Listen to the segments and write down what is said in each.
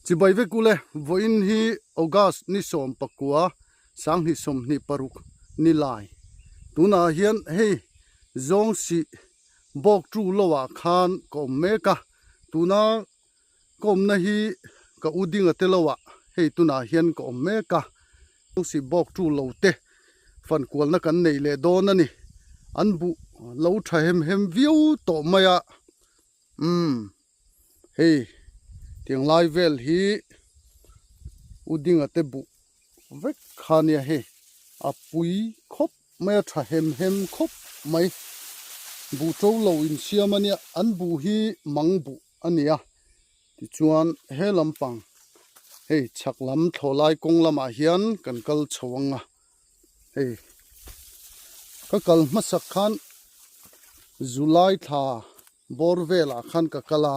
จิบายเวกุเลวันฮีออกัสนิสมปะกัวสังหิสมนิปรุกนิลายตุนาเฮียนเฮจงสิบอกจูโลวาคานก็เมกะตุนาก็มนะฮีก็อุดิงเตลวะเฮตุนาเฮียนก็เมกะจงสิบอกจูโลเตฟันกวลนักันในเลโดนนี่อันบุโลทะเฮมวิวโตมายะเฮเตียงไลเวลฮีอุดิงเตบุเวกคานีเฮอปุยคบไม่ทะเฮมคบไม่บุโจโลอินเชียมันเนี่ยอันบุฮีมังบุอันเนี้ยที่ชวนเฮลำปังเฮชักลำทลายกงลำอาเฮียนกันกัลชวงอ่ะเฮก็กัลมาสักขันจุลัยท่าบอร์เวลาขันก็กัลา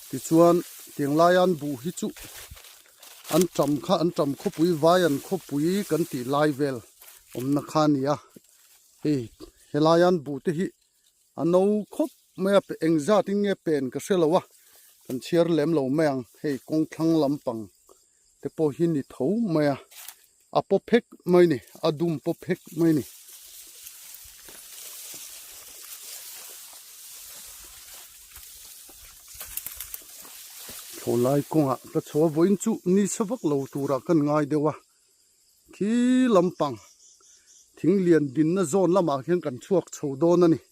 ที่ชวนเตียงลายันบุฮิจุอันจำคบุยวายันคบุยกันตีไลเวลนักขันเนี่ยเฮลายันบุที่ฮิอันนู้คบไม่เป็นเองจ้าที่เงี้ยเป็นก็เสียแล้ววะกันเชียร์เล่มเหล่าแมงให้กงทั้งลำปังแต่พอหินนี่เท่าไม่อะปอเพกไม่นี่อะดุมปอเพกไม่นี่โชไลกงอ่ะก็ชัววินจุนี่สวักเหล่าตัวรักกันง่ายเดียววะขี้ลำปังทิ้งเลียนดินน่ะโซนละมาเขียนกันช่วงโชว์โดนนั่นนี่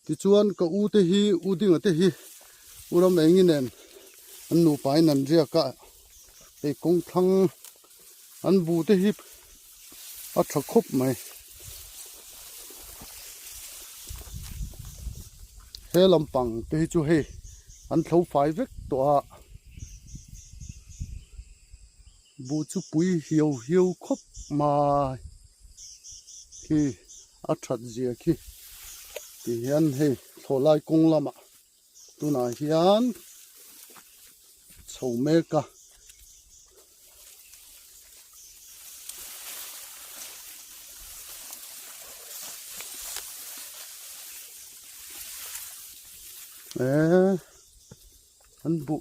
ที่ชวนก็อูเตฮีอูดิ่งเตฮีอุรมเองนี่เองอันนูไปนั่นเรียกก็ไอ้กงทั้งอันบูเตฮีอัฐคบไหมเฮลำปังเตฮีจูเฮอันเท่าไฟเวกตัวบูจูปุยเหี่ยวคบมาที่อัฐเจียที่ที่เห็นเฮโทลายกงละมาตัวน่าเห็นชาวเมกะอันบุ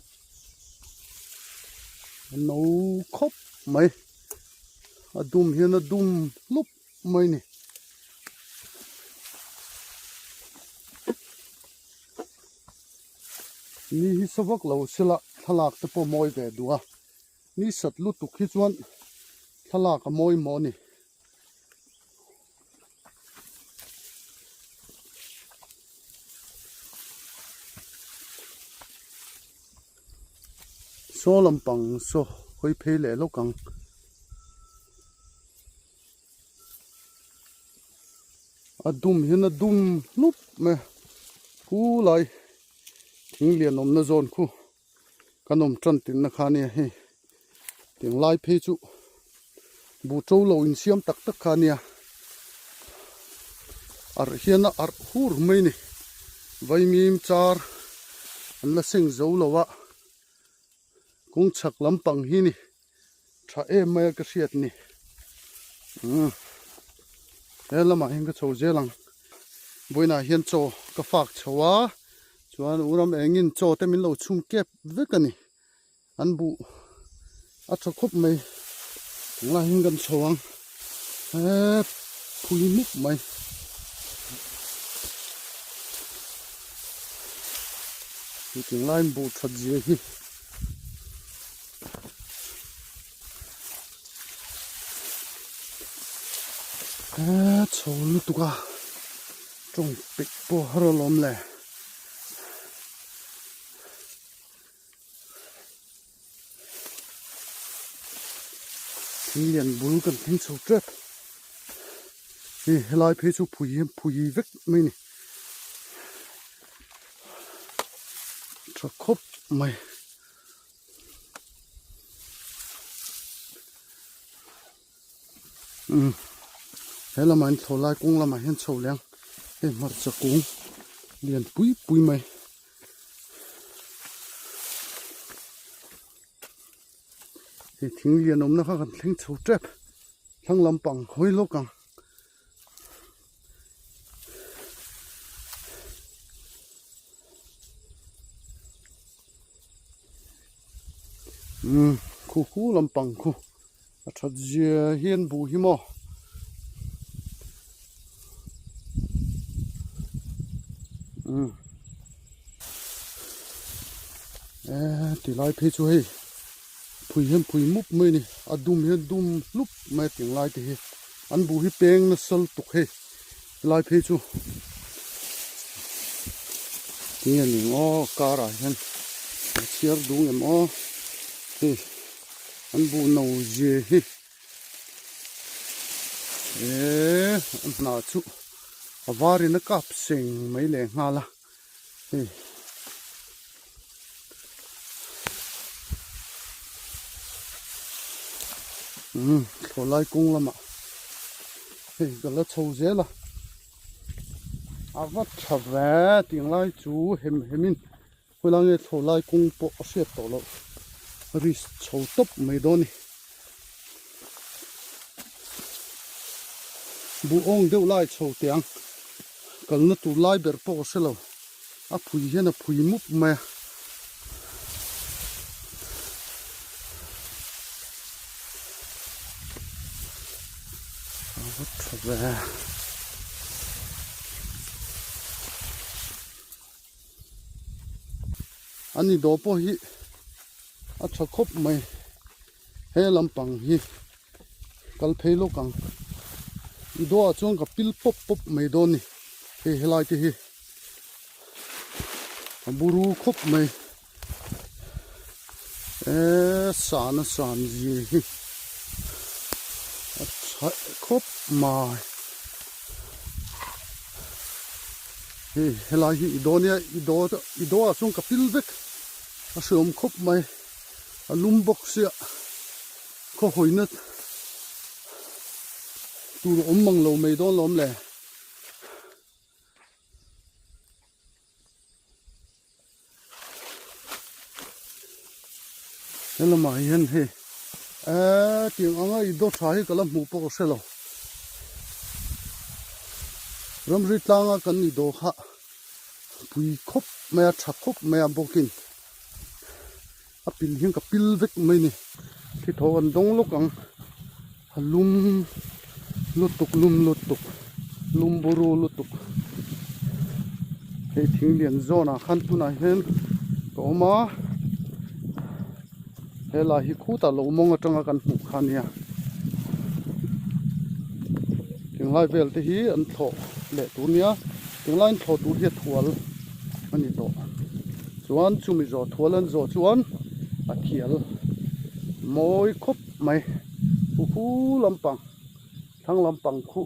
อันนู้คบไหมอดุมเห็นอดุมลุบไหมนี่นี่สวักเราสิละทลากตะปมอยแกดัวนี่สัตว์ลุตุกที่ชวนทลากมอยมอนี่โซลำปังโซค่อยเพลเลโลกังอดุมเห็นอดุมลุบไหมกูเลยทิ้งเลียนนมนโซนคู่ขนมจันตินนะคาเนี่ยให้ถึงลายเพจุบูโจโลอินเซียมตักคาเนี่ยอาร์เฮียนะอาร์ฮูร์ไม่นี่ไว้มีมจาร์อันละเซ็งโจโลวะคงชักลำปังฮีนี่ถ้าไม่กระเสียดนี่แล้วมาเห็นก็โจเจลังบุยน่าเห็นโจก็ฝากโจวะชวนอุรมเองอินโจแต่มินเราชุ่มเก็บเวกันนี่อันบุอัตคบไม่ลายเห็นกันชวงพุยมุกไม่ถึงลายบุทัดเจียฮีโชลุตุกะจงปิดปัวฮาร์ลอมเลยทิ้งเลียนบุลกันทิ้งโซเจ็บนี่ลายเพจูพุยเวกไม่นี่จะคบไหมเฮ้ยละมันโทรไล่กุ้งละมันเห็นโซเลี้ยงเฮ้ยมาจากกุ้งเลียนปุยไหมทิ้งเรียนนมนะครับกันทิ้งโชว์เจ็บทั้งลำปังห้อยโลกัง khu lampang khu thad zia hian bu hi mo ti lai phe chu hei phui hian phui mup mai ni adum hian dum lup mai ting lai ti hi an bu hi peng na sal tuk he lai phe chu ti ni ngo kara hian chiar dung em o he an bu no je hi an na chu avari na kap sing mai le ngala he tholai kung lama he gala chho zela avat thave tinglai chu hemin hulange tholai kung po se to lo ris chho top mai doni bu ong deu lai chho tiang kalna tu lai ber po se lo a phui hian a phui mup ma ani do po hi a thakop mai he lampang hi kal phelo kang I do a chong ka pil pop pop mai do ni he helai te hi buru khop mai san ji hi khop mai he helai hi idonia ido a chung ka pil vek a som khop mai a lum box sia kho hoina tu mang lo mai don lom le hello mai hen he tiếng anga ido thai kala mu po selo ram ri tlanga kan ni do kha pui khop me tha khop me bokin apil hin ka pil vek mai ni thi tho an dong lokang halum lutuk lum buru lutuk he thing lian zona khan tu na hen to ma hela hi khuta lo mong atanga kan mu khania tinglai vel te hi an tho le tunia tinglai tho tu hi thual ani to chuan chumi zo thualan zo chuan a thial moi khop mai hu lampang thang lampang khu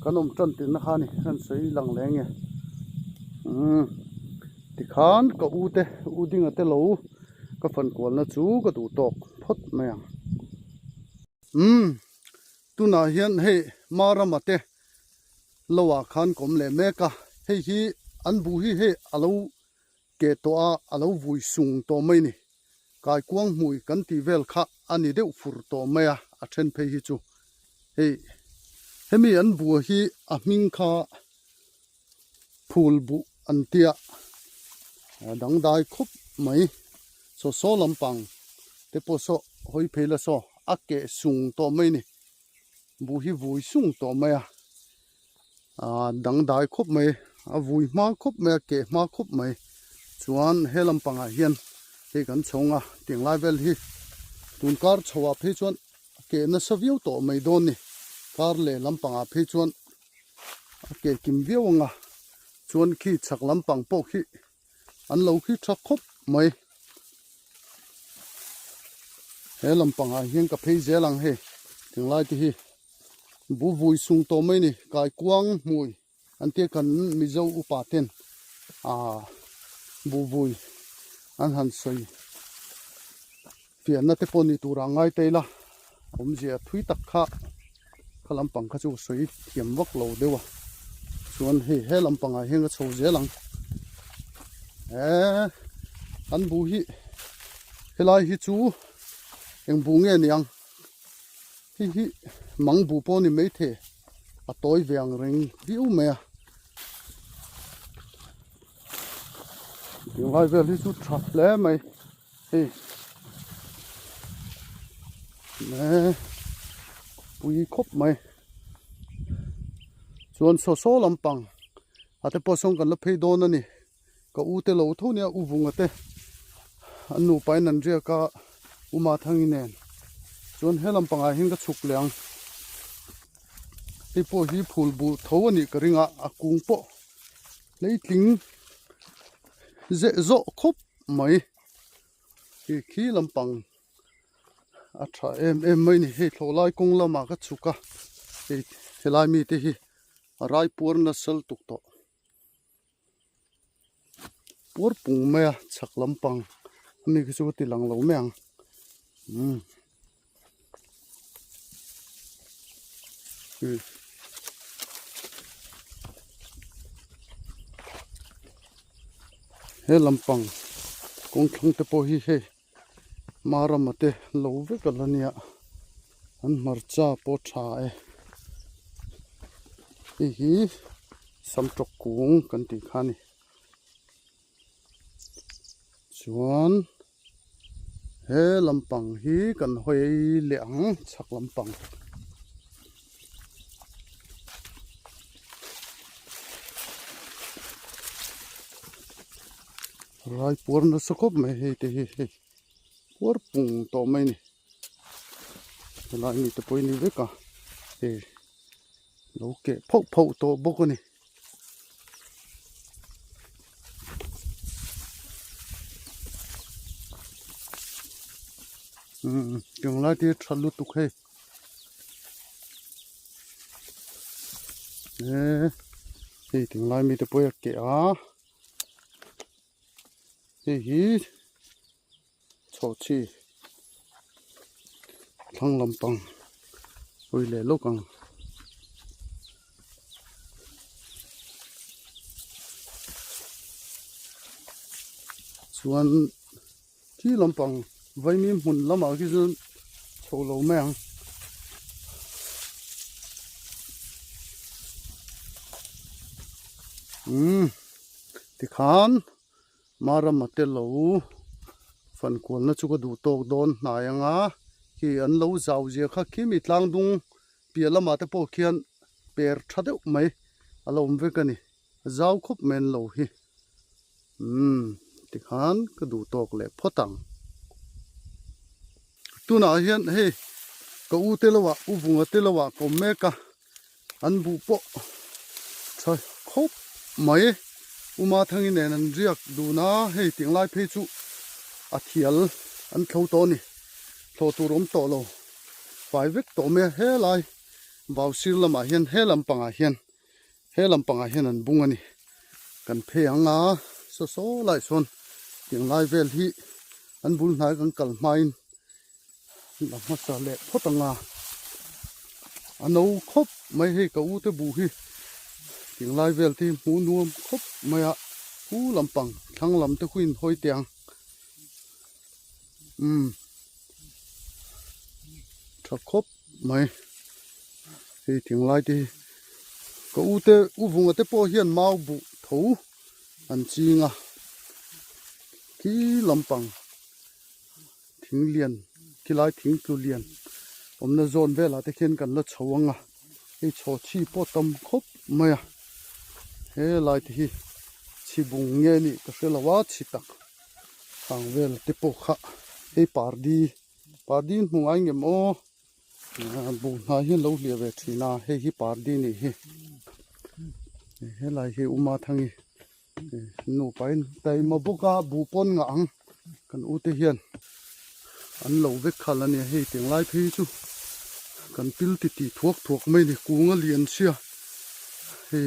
kanom tan tin na khani han sei lang lenge ti khan ka u ding ate lo ka fan kol na chu ka du tok phot mayang tu na hian he maramate lowa khan kom le meka hi an bu hi he alo ke to alo vui sung to mai ni kai kuang mui kan ti vel kha ani deu fur to maya a then phe hi chu hemi an bu hi a ming kha phul bu an tia dang dai khup mai so lampang te po so hoi phela so ake sung to mai ni bu hi vui sung to maya dang dai khup mai a vui ma khup mai ke ma khup mai chuan he lampang a hian he kan chonga ting lai vel hi tun kar chhowa phe chuan ke na saviu to mai don ni kar le lampang a phe chuan ke kim viawanga chuan khi chak lampang po hi an lo khi thak khop mai he lampang a hian ka phei zelang he ting lai ti hi bu vui sung to mai ni kai kuang mui an te kan mi zo upa ten bu vui an han sei fian na te poni tura ngai teila zia thui tak kha lampang kha chu sei thiam wak lo dewa chuan he lampang a hian ka chho zelang an bu hi helai hi chu eng bu nge niang hi mang bu po ni mai the a toy veang ring viu me yung hai vel hi chu thap le mai nè pui khop mai chuan so lampang ate posong kan la phei don ani ka u te lo tho nia u vunga te anu pai nan ria ka uma thangi nen chuan he lampanga hin ka chuk leang ti po hi phul bu tho ani ka ringa akung po leitling ze zo khop mai khi lampang atha em mai ni he tholai kong lama ka chuka he helai mi te hi rai pur na sal tuk to pur pung me chak lampang ni ki chu ti lang lo meng he lampang kong thang te po hi he maramate lo ve kalania an marcha po tha hi samtok kung kan ti khani chuan he lampang hi kan hoi leang chak lampang rai pur na sakop me he te hi pur pung to mai ni la ni te poi ni ve ka he lo ke phau to bok ni chung la ti thalu tu khe he ting lai mi te poi ke a hi cho chi thang lampang oi le lokang chuan thi lampang vai mi mun lama ki zun cho lo meng ti khan maram mate lo fan kol na chu ka du tok don na yanga ki an lo zau je kha ki mi tlang dung pialama te po khian per thadeu mai alom ve kani zau khup men lo hi ti khan ka du tok le photang tu na hian he ka u te lawa u bunga te lawa ko meka an bu po chai khop mai uma thangi nen an riak du na he ting lai phe chu a thial an thlo to ni thlo tu rom to lo fai vek to me he lai baw sir lama hian he lampanga hian an bung ani kan phe anga so lai son ting lai vel hi an bul hnai kan kal main la ma sa le photanga ano khop mai he ka u te bu hi ting lai vel ti mu nuam khop maya hu lampang thang lam te khuin hoi tiang tha khop mai he ting lai ti ka u te u vunga te po hian mau bu tho an chinga ki lampang thing lian ki lai thing tu lian omna zone vela te khen kan la chawanga he cho chi po tam khop maya he lai ti hi chi bung nge ni ka selawa chi tak sang vel te po kha he pardi hungai ngem o bu na hi lo lia ve thina he hi pardi ni hi he lai hi uma thangi nu pain tai ma boka bu pon nga ang kan u te hian an lo ve khalani he ting lai phi chu kan pil ti thuak mai ni kunga lian sia he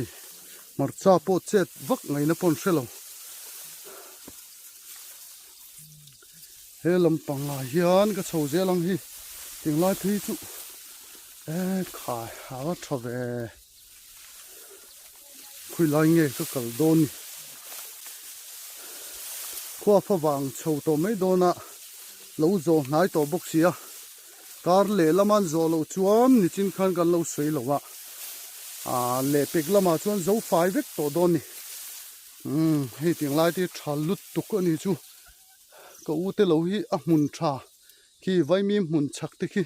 marcha po chet vak ngai na pon selo he lampanga hian ka chho je lang hi ting lai phi chu khai hawa thave khui lai nge ka kal don khwa pha wang chho to mai dona lo zo nai to bok sia kar le laman zo lo chuam ni chin khan kan lo sei lo wa le pek lama chuan zo fai vek to don ni he ting lai ti thalut tu ko ni chu ka u te lo hi a mun tha ki vai mi mun chak te ki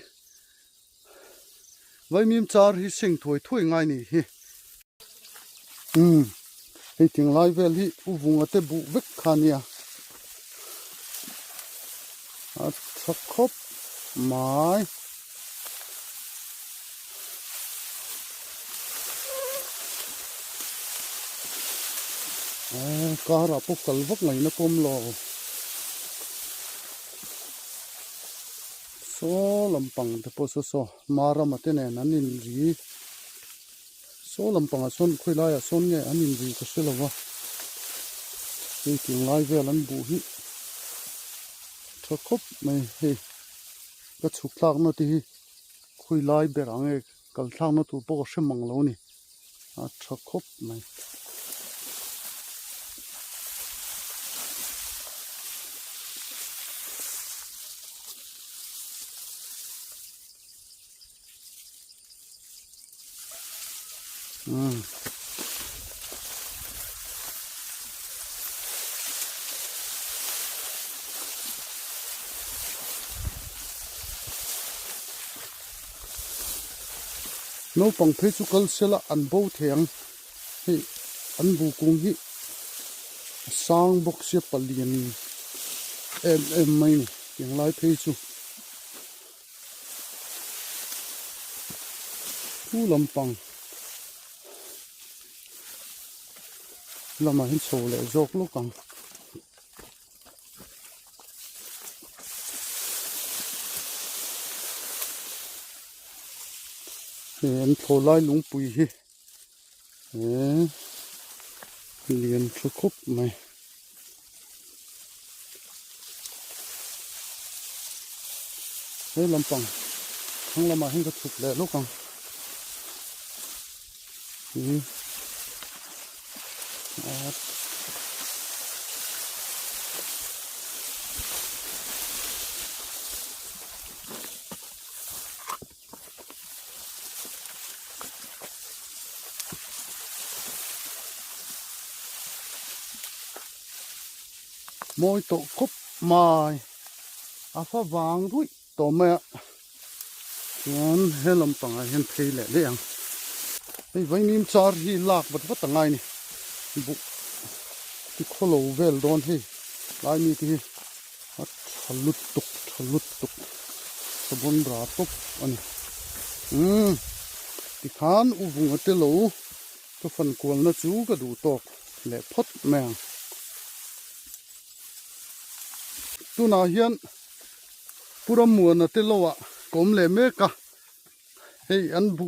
ไว้มีมจาร์ฮิสิงถวยง่ายนี่ฮิให้ถึงไลเวลฮิอุวงอเตบุเวกคานียสักครบไม้การะปุกกลวักไงนะปมโลโซลำปังเตปโซโซมารามาเตเนนันนินรีโซลำปังส่วนคุยไล่ส่วนเนี่ยอันนินรีก็เสลวะที่ถึงไล่เวลันบุหิถ้าครบไม่เฮก็ฉุกลากนาทีคุยไล่เบรังเอกกัลทางนาตูปก็เสมังแล้วนี่ถ้าครบไม่โน้ปังเพชุกัลเสละอันบูเทียงให้อันบูกุงฮิสร้างบกเสียปเลียนไม่อย่างไรเพชุผู้ลำปังเรามาเห็นโซเลยโจกลูกกังเห็นโทไล่ลุงปุยฮิเรียนชุกบไหมเฮ้ยลำปังทั้งเรามาเห็นกระสุกเลยลูกกังมอยโตคบมาฟ้าวางด้วยตัวแม่งั้นให้ลำปังเห็นเพลเลยเรื่องไว้มีมจาร์ฮีลากบัดว่าตั้งไงนี่บุที่โคโลเวลโดนให้ลายมีที่ทะลุตุกสมบูรณ์ราตุกอันนี้ที่ขานอุบุงอัตโลก็ฟันกวนนะจูก็ดูตกเละพดแมงตัวนาเฮียนปุระมัวนะเตโลอะกลมเละเมกะให้อันบุ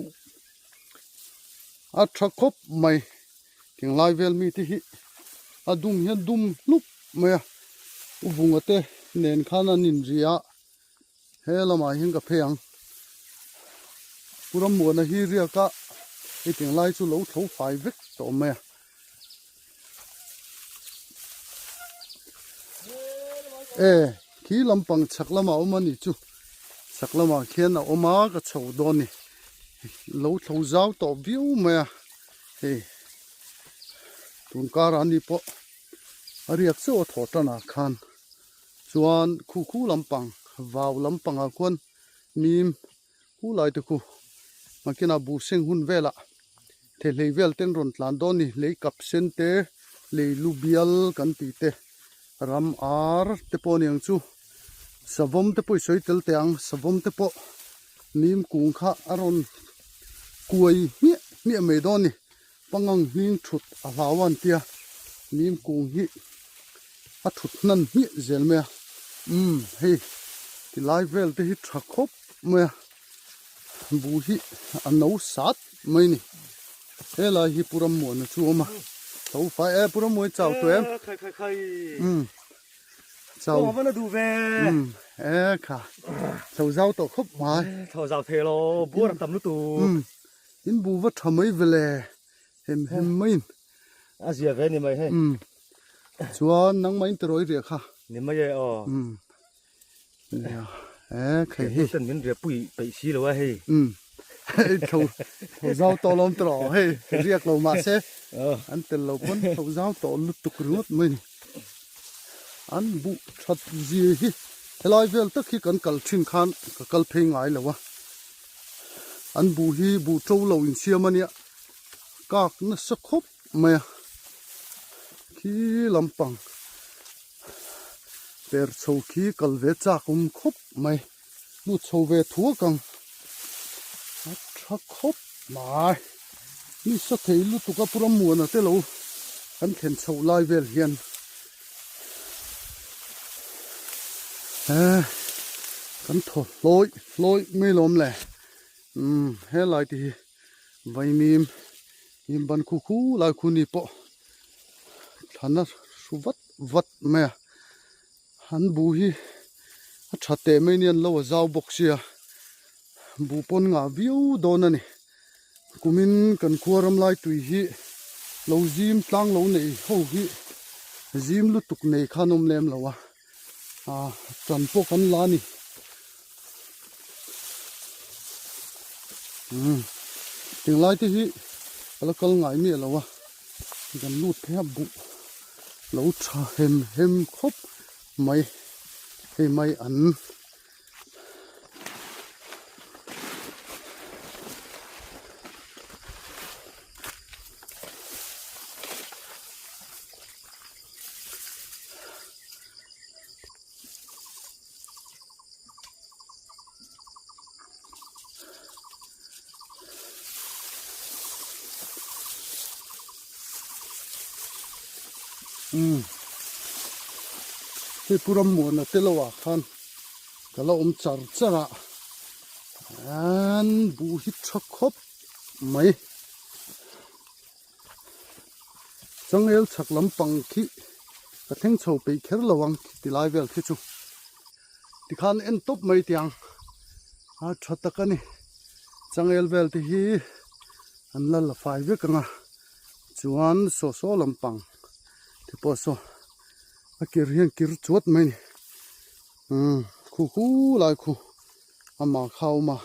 ชักคบไม่ถึงไลเวลมีที่ฮิดุมเฮียนดุมลุกไม่อุบุงอัตเนนขานานินเรียเฮละมาหิงกับเพียงปุระมัวนะฮิเรียกะให้ถึงไลจูโลเท่าไฟวิกตัวไม่ขี้ลำปังชักละมาอมานี่จูชักละมาเขียนออกมาก็ชาวดอนนี่เราเท่าเจ้าต่อวิวมาตุนการันนี่ปะเรียกเสียว่าถอดนาคันส่วนคู่ลำปังวาวลำปังอาควนมีมผู้ไล่ตะคู่มากินอาบูเซงหุ่นเวละเทเลเวลเต้นรอนหลานดอนนี่เลยกับเซนเตเลยลูเบียลกันตีเตรำอาร์เตปอนี่ยงจูสวมเตปอยสวยเตลเตียงสวมเตปอมีมกุงข้าอารอนกวยเนี่ยไม่ดอนนี่ปังงังนิ่งชุดอาลาวันเตียมีมกุงฮิชุดนั่นเนี่ยเจลเมียเฮ้ที่ไลฟ์เวลที่ฮิตรักคบเมียบูฮิอันนู้สัตไม่นี่เฮ้ลายฮิปุระมัวนะชัวมาเท่าไฟปุระมัวเจ้าตัวใครเจ้ามันดูเวค่ะเจ้าตัวคบมาเจ้าเทโลบัวตำลุตูอินบูว่าทำไมเวลาเห็นไม่อาเซียเวนี่ไม่ให้ชัวนังไม่ตรอยเรียค่ะนี่ไม่ใช่อ๋อใครเฮ้ฉันเป็นเรียปุยไปชี้เลยว่าเฮ้เจ้าตัวล้มตรอเฮ้เรียกเรามาเซ่อันเตลเราพ้นเจ้าตัวลุตุกรุดไม่อันบุชัดจีฮิลอยเวลตะขี้กันกัลชินคันกัลเพงไงเลยวะ อันบูฮีบูโจเหล่าอินเชียมันเนี่ยกากน่ะสักครบไหมขี้ลำปังเปิดโชขี้กัลเวจากครบไหมลูกโชเวทัวกังชักครบมานี่สักทีลูกตุกปุระมัวนะเตลูกันเข็นโชไลเวลเฮียนกันถอดลอยไม่ล้มแหละเฮ้ยลายที่ใบมีบันคู่ลายคู่นี้ปะท่านน่ะสุวัดแม่หันบูฮีชัดเตไม่เนียนเราว่าเจ้าบกเสียบูปนงาวิวโดนนี่กุมินกันขวารำลายตุยฮีเราจิมตั้งเราในห้องฮีจิมลุตุกในขนมเลมเราวะจันพวกกันลานี่ถึงลายที่ฮีแล้วก็ง่ายมีแล้ววะกันลูดแทบบุเราชาเห็มครบไม่ให้ไม่อันที่ปุรมัวนะเตลวะคันก็เราจัดอันบูฮิตชักครบไหมจังเอลชักลำปังขี้กระเทงโฉบไปแค่ระวังที่ไลเวลที่จูที่คันเอ็นตบไม่เตียงชัดตะกันนี่จังเอลเวลที่ฮีอันละไฟเวกันนะจวนโซลำปังที่พอโซกิรเฮียนกิรจวดไหมนี่คู่ลายคู่มาเข้ามา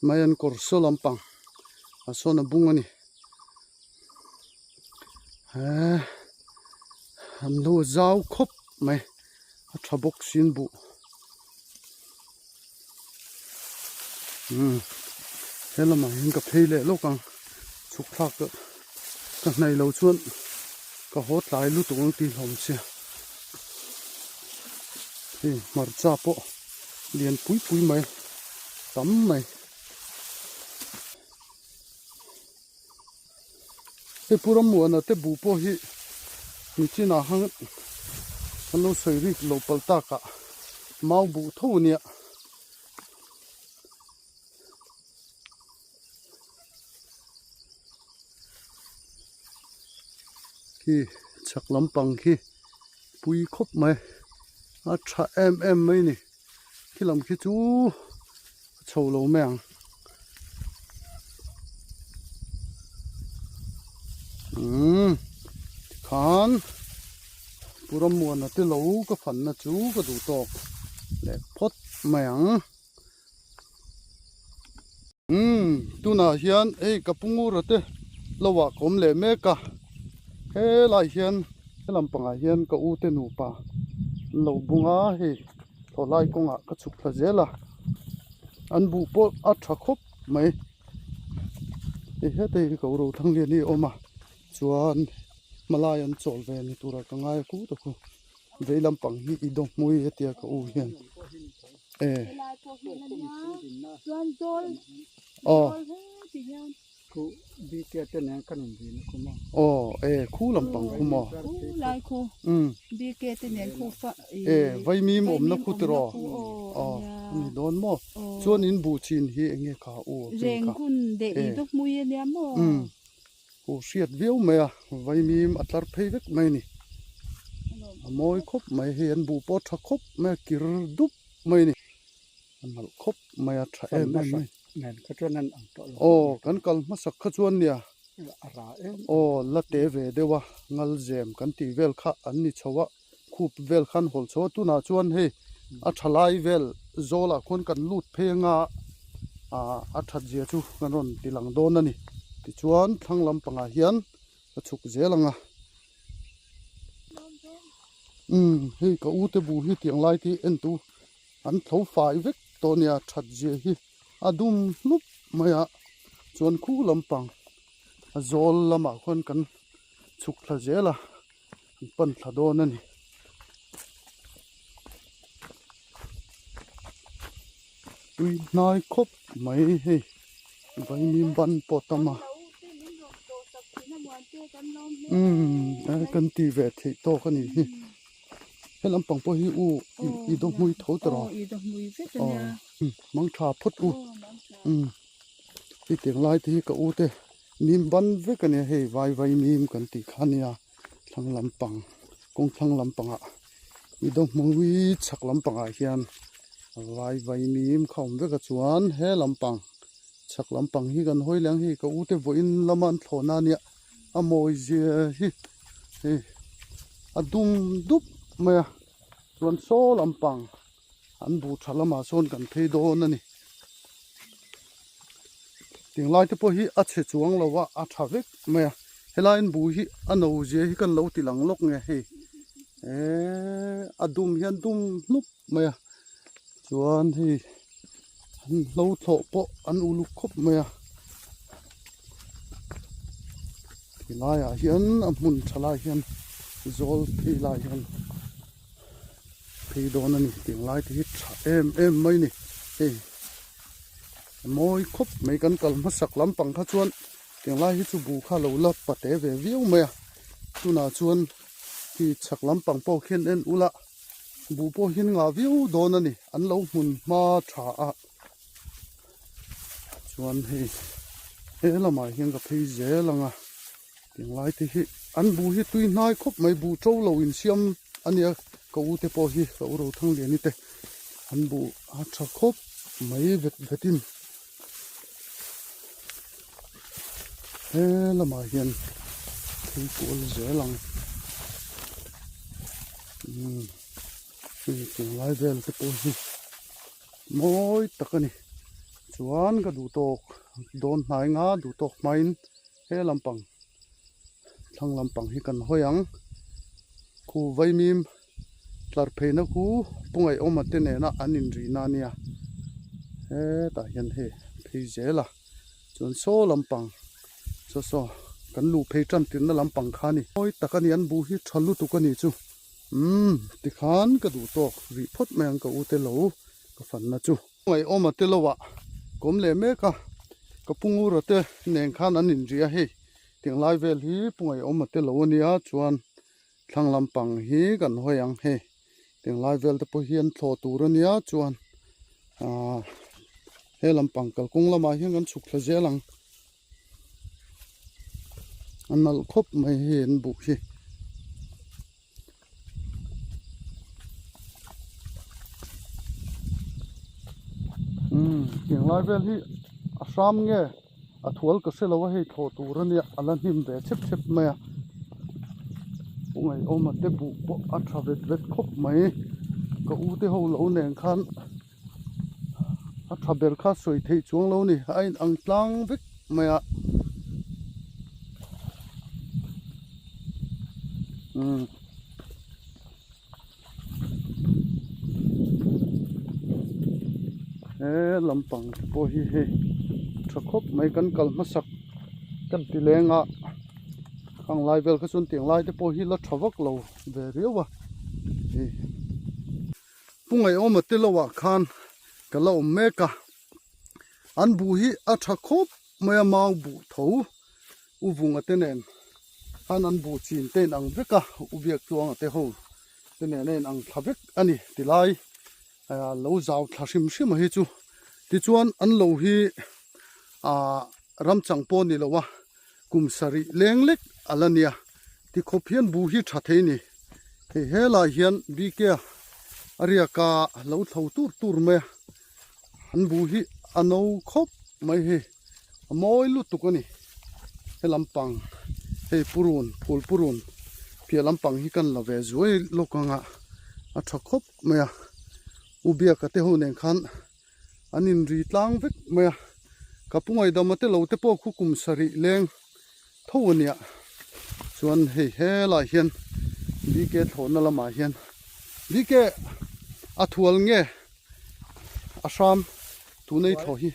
ไม่ยันกอร์โซลำปังโซนบุ้งนี่อันดูเจ้าครบไหมทับกสินบุเห็นแล้วไหมเห็นกับเพลเล่โลกังสุขทักก็ในเราชวนก็โหดหลายรู้ตัวตีหอมเสียนี่มาจับปะเลียนปุยไหมตำไหมเฮ้ปุระมัวนะเตบูปะฮีมีจีน่าหังมันเราใส่ริกโลปัลตากะมาบูทูเนี่ยขี้ชักลำปังขี้ปุยครบไหมชาไหมนี่ขี้ลำขี้จูโชว์โลแมงขานปุระมัวนะที่เราก็ฝันนะจูก็ดูตอกแหลกพดแมงตัวน่าเฮียนกับปุงูระเตเราว่าคมเลยแม่กะเฮ้ลายเฮียนลำปังเฮียนก็อูเตนูป่าเราบุงทอลายกงก็ชุกทะเจละอันบุปอัดชักคบไหมเฮ้เตก็รู้ทั้งเรียนนี่ออกมาชวนมาลายันโจลเวนี่ตัวก็ง่ายกูตะกูเวลำปังฮีอีดงมวยเตียก็อูเฮียนอ๋อคู่บีเกตเนี่ยกันดีนะคุณหมอคู่ลำปังคุณหมอลายคู่บีเกตเนี่ยคู่ฟ้าไว้มีหมอมนะคู่ตรอนี่โดนหมอชวนอินบูชินฮีเงี้ยขาอูเร่งคุณเด็กดอกมุยเนี่ยหมอโอ้เสียดวิวไหมไว้มีอัตราเพย์ไหมนี่มอยครบไม่เห็นบูปอดครบไม่กิรดุบไม่นี่มันครบไม่อัตราไม่นั่นก็จวนนั้นกันกัลมาสักขจวนเนี่ยละเตเวเดวะงัลเจมกันตีเวลข้าอันนี้ชาวะคูบเวลขันหอลชาวตุนาชวนเฮอัชลายเวลโซละคนกันลูดเพงาอัชเจียจูกันรอนตีหลังโดนนั่นนี่ตีชวนทั้งลำปังเฮียนก็ชุกเจลังเฮ้ก็อูเตบูฮีเตียงไล่ที่เอ็นตูอันเท้าฝ่ายเวก tonia that je hi adum lup maya chuan khu lampang azol lama khon kan chuk thla zela pan thla don ani tui nai khop mai he vai nim ban potama kan ti ve thei to kan ni hi he lampang po hi u I do hui tho tro I do hui ve kan ya mang tha phut u ti teng lai ti ka u te nim ban ve kan he vai nim kan ti khania thlang lampang kong thlang lampanga I do hui chak lampanga hian vai nim khom ve ka chuan he lampang chak lampang hi kan hoi lang hi ka u te vo in laman thlona nia amoi je hi adum dup maya chuan so lampang an bu thalama son kan thei don ani tinglai te po hi a che chuang lowa a thavek maya helain bu hi ano je hi kan lo tilang lok nge he adum hian dum lup maya chuan hi an lo tho po an ulu khop maya tilai a hian a mun thalai hian zol tilai hian thei don ani tinglai te hi tha em mai ni he moi khop mai kan kal ma sak lampang kha chuan tinglai hi chu bu kha lo la pate ve viu maya tuna chuan hi chak lampang po khen en ula bu po hin nga viu don ani an lo mun ma tha a chuan he lama hian ka phei zelanga tinglai te hi an bu hi tui nai khop mai bu tro lo in siam ania ka u te po hi ka u ro thang le ni te an bu a tha khop mai vetin he lama hian thei kol zelang tinglai vel te po hi moi takani chuan ka du tok don hnai nga du tok main he lampang thlang lampang hi kan hoyang khu vaimim tlar pheina ku pungai omate ne na anin ri na nia he ta hian he phei zela chon so lampang so kan lu phei tran tin na lampang khani oi takani an bu hi thalu tu kani chu ti khan ka du tok ri phot meng ka u te lo ka fan na chu pungai omate lowa kom le me ka pungu rote neng khan anin ria he tinglai vel hi pungai omate lo ania chuan thlang lampang hi kan hoyang he tinglai vel te po hian thlo tur ania chuan he lampang kalkung lama hian kan chuk thla zelang anal khop mai hi an bu hi tinglai vel hi a sam nge a thual ka se lo he tho tur ania ala hnim ve chep maya pungai omate bu po a thavet khop mai ka u te ho lo neng khan a thaber kha soi thei chuang lo ni ain ang tlang vek maya lampang po hi he thakop mai kan kal ma sak kan ti lenga khang lai vel kha chun tiang lai te po hi la thawak lo ve rewa pungai omate lowa khan ka lo meka an bu hi a thakop mai mau bu tho u vunga tenen an bu chin ten ang veka u viak chuang te ho tenen ang thavek ani tilai lo zaw thashim shim hi chu ti chuan an lo hi ramchang po ni lowa kumsari lenglek alania ti khophian bu hi tha theini he la hian bike aria ka lo thau tur me an bu hi ano khop mai he moi lu tukani he lampang he purun phul purun pia lampang hi kan lave zoi lokanga a tha khop maya ubia ka te ho nen khan anin ri tlang vek maya kapungai damate lo te po khukum sari leng thowania chuan he la hian bike thona lama hian bike athual nge asam tu nei tho hi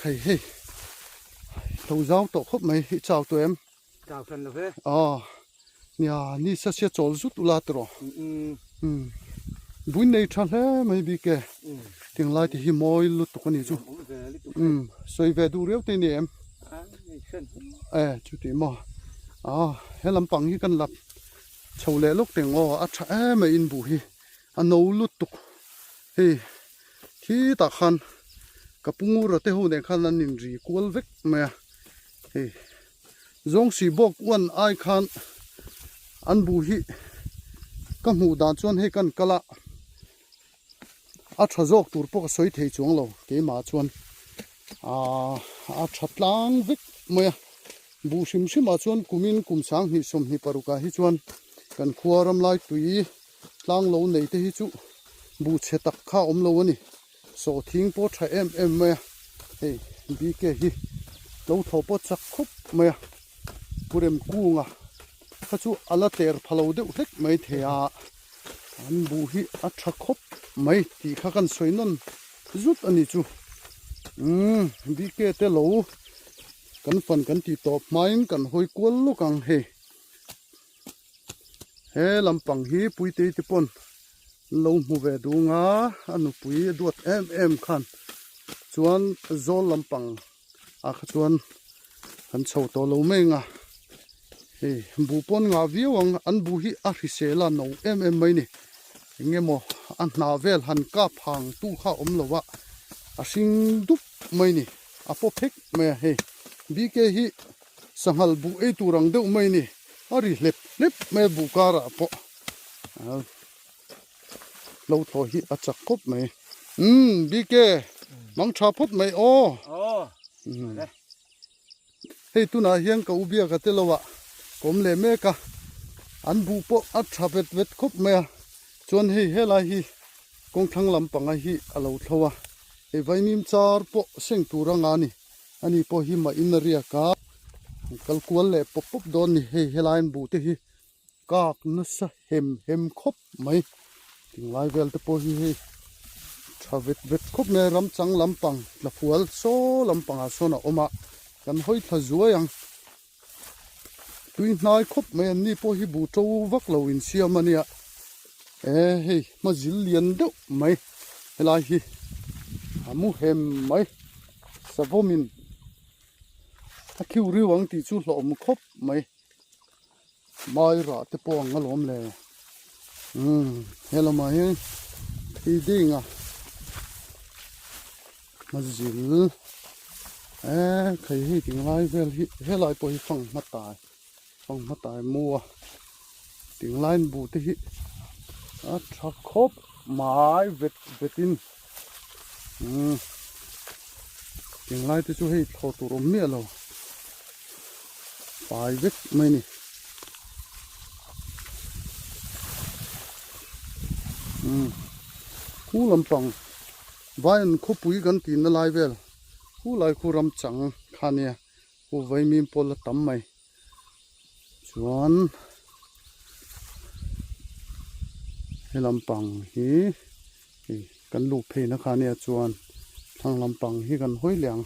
khai he thâu zau to khop mai hi chau to em chào phần là thế nia ni sa sia chol zu tu la tro buin nei than he mai bi ke ting lai ti hi moi lu tu ni chu soi ve du reu te ni em chu ti mo he lam pang hi kan lap chou le lok teng o a tha mai in bu hi ano lu tu he khi ta khan kapungu ra te ho ne khan an in ri kual vek ma he zong si bok wan ai khan an bu hi ka mu dan chuan he kan kala a tha jok tur pok soi thei chuang lo ke ma chuan a thatlang vek ma bu sim sim a chuan kumin kum sang hi som hi paruka hi chuan kan khuaram lai tui tlang lo nei te hi chu bu che tak kha om lo ani so thing po tha em ma he bi ke hi lo tho po chak khup ma purem kunga khachu ala ter phalo de hlek mai thea an bu hi a tha khop mai ti kha kan soinon zut ani chu bi ke te lo kan fan kan ti top main kan hoi kol lu kang he lampang hi puite ti pon lo mu ve du nga anu pui duat em khan chuan zol lampang a kha chuan kan chho to lo me nga he bu pon nga viewang an bu hi a hrisela no em mai ni ngemo an na vel han ka phang tu kha om lowa a sing dup mai ni a po phek me he bi ke hi sanghal bu e turang deuh mai ni ari lep me bu kara po lo tho hi a chak kop mai bi ke mang tha phot mai hey tu na hiang ka ubia ka te lowa kom le me ka an bu po a tha vet khop me chuan hei hela hi kong thang lampanga hi alo thlowa e vainim char po seng turanga ni ani po hi ma in ria ka kalkual le pop don ni hei helain bu te hi kak na sa hem khop mai ting lai vel te po hi hei tha vet khop me ram chang lampang la fual so lampanga sona oma kan hoi tha zuayang tui nai khop me ni po hi bu to vak lo in siam ania hei ma zil lian deuh mai helai hi amu hem mai savomin a khiu riwang ti chu hlom khop mai ra te po ngalom le hello mai hi dinga ma zil khai hi ting lai vel hi helai po hi fang matai mua ting line bu te hi a tha khop mai vetin ting lai te chu hei tho tur om me lo pai vet mai ni khu lampang vain khu pui kan tin na lai vel khu lai khu ram chang khania khu vai mim pol tam mai chuan he lampang hi kan lu phe na khania chuan thang lampang hi kan hoi liang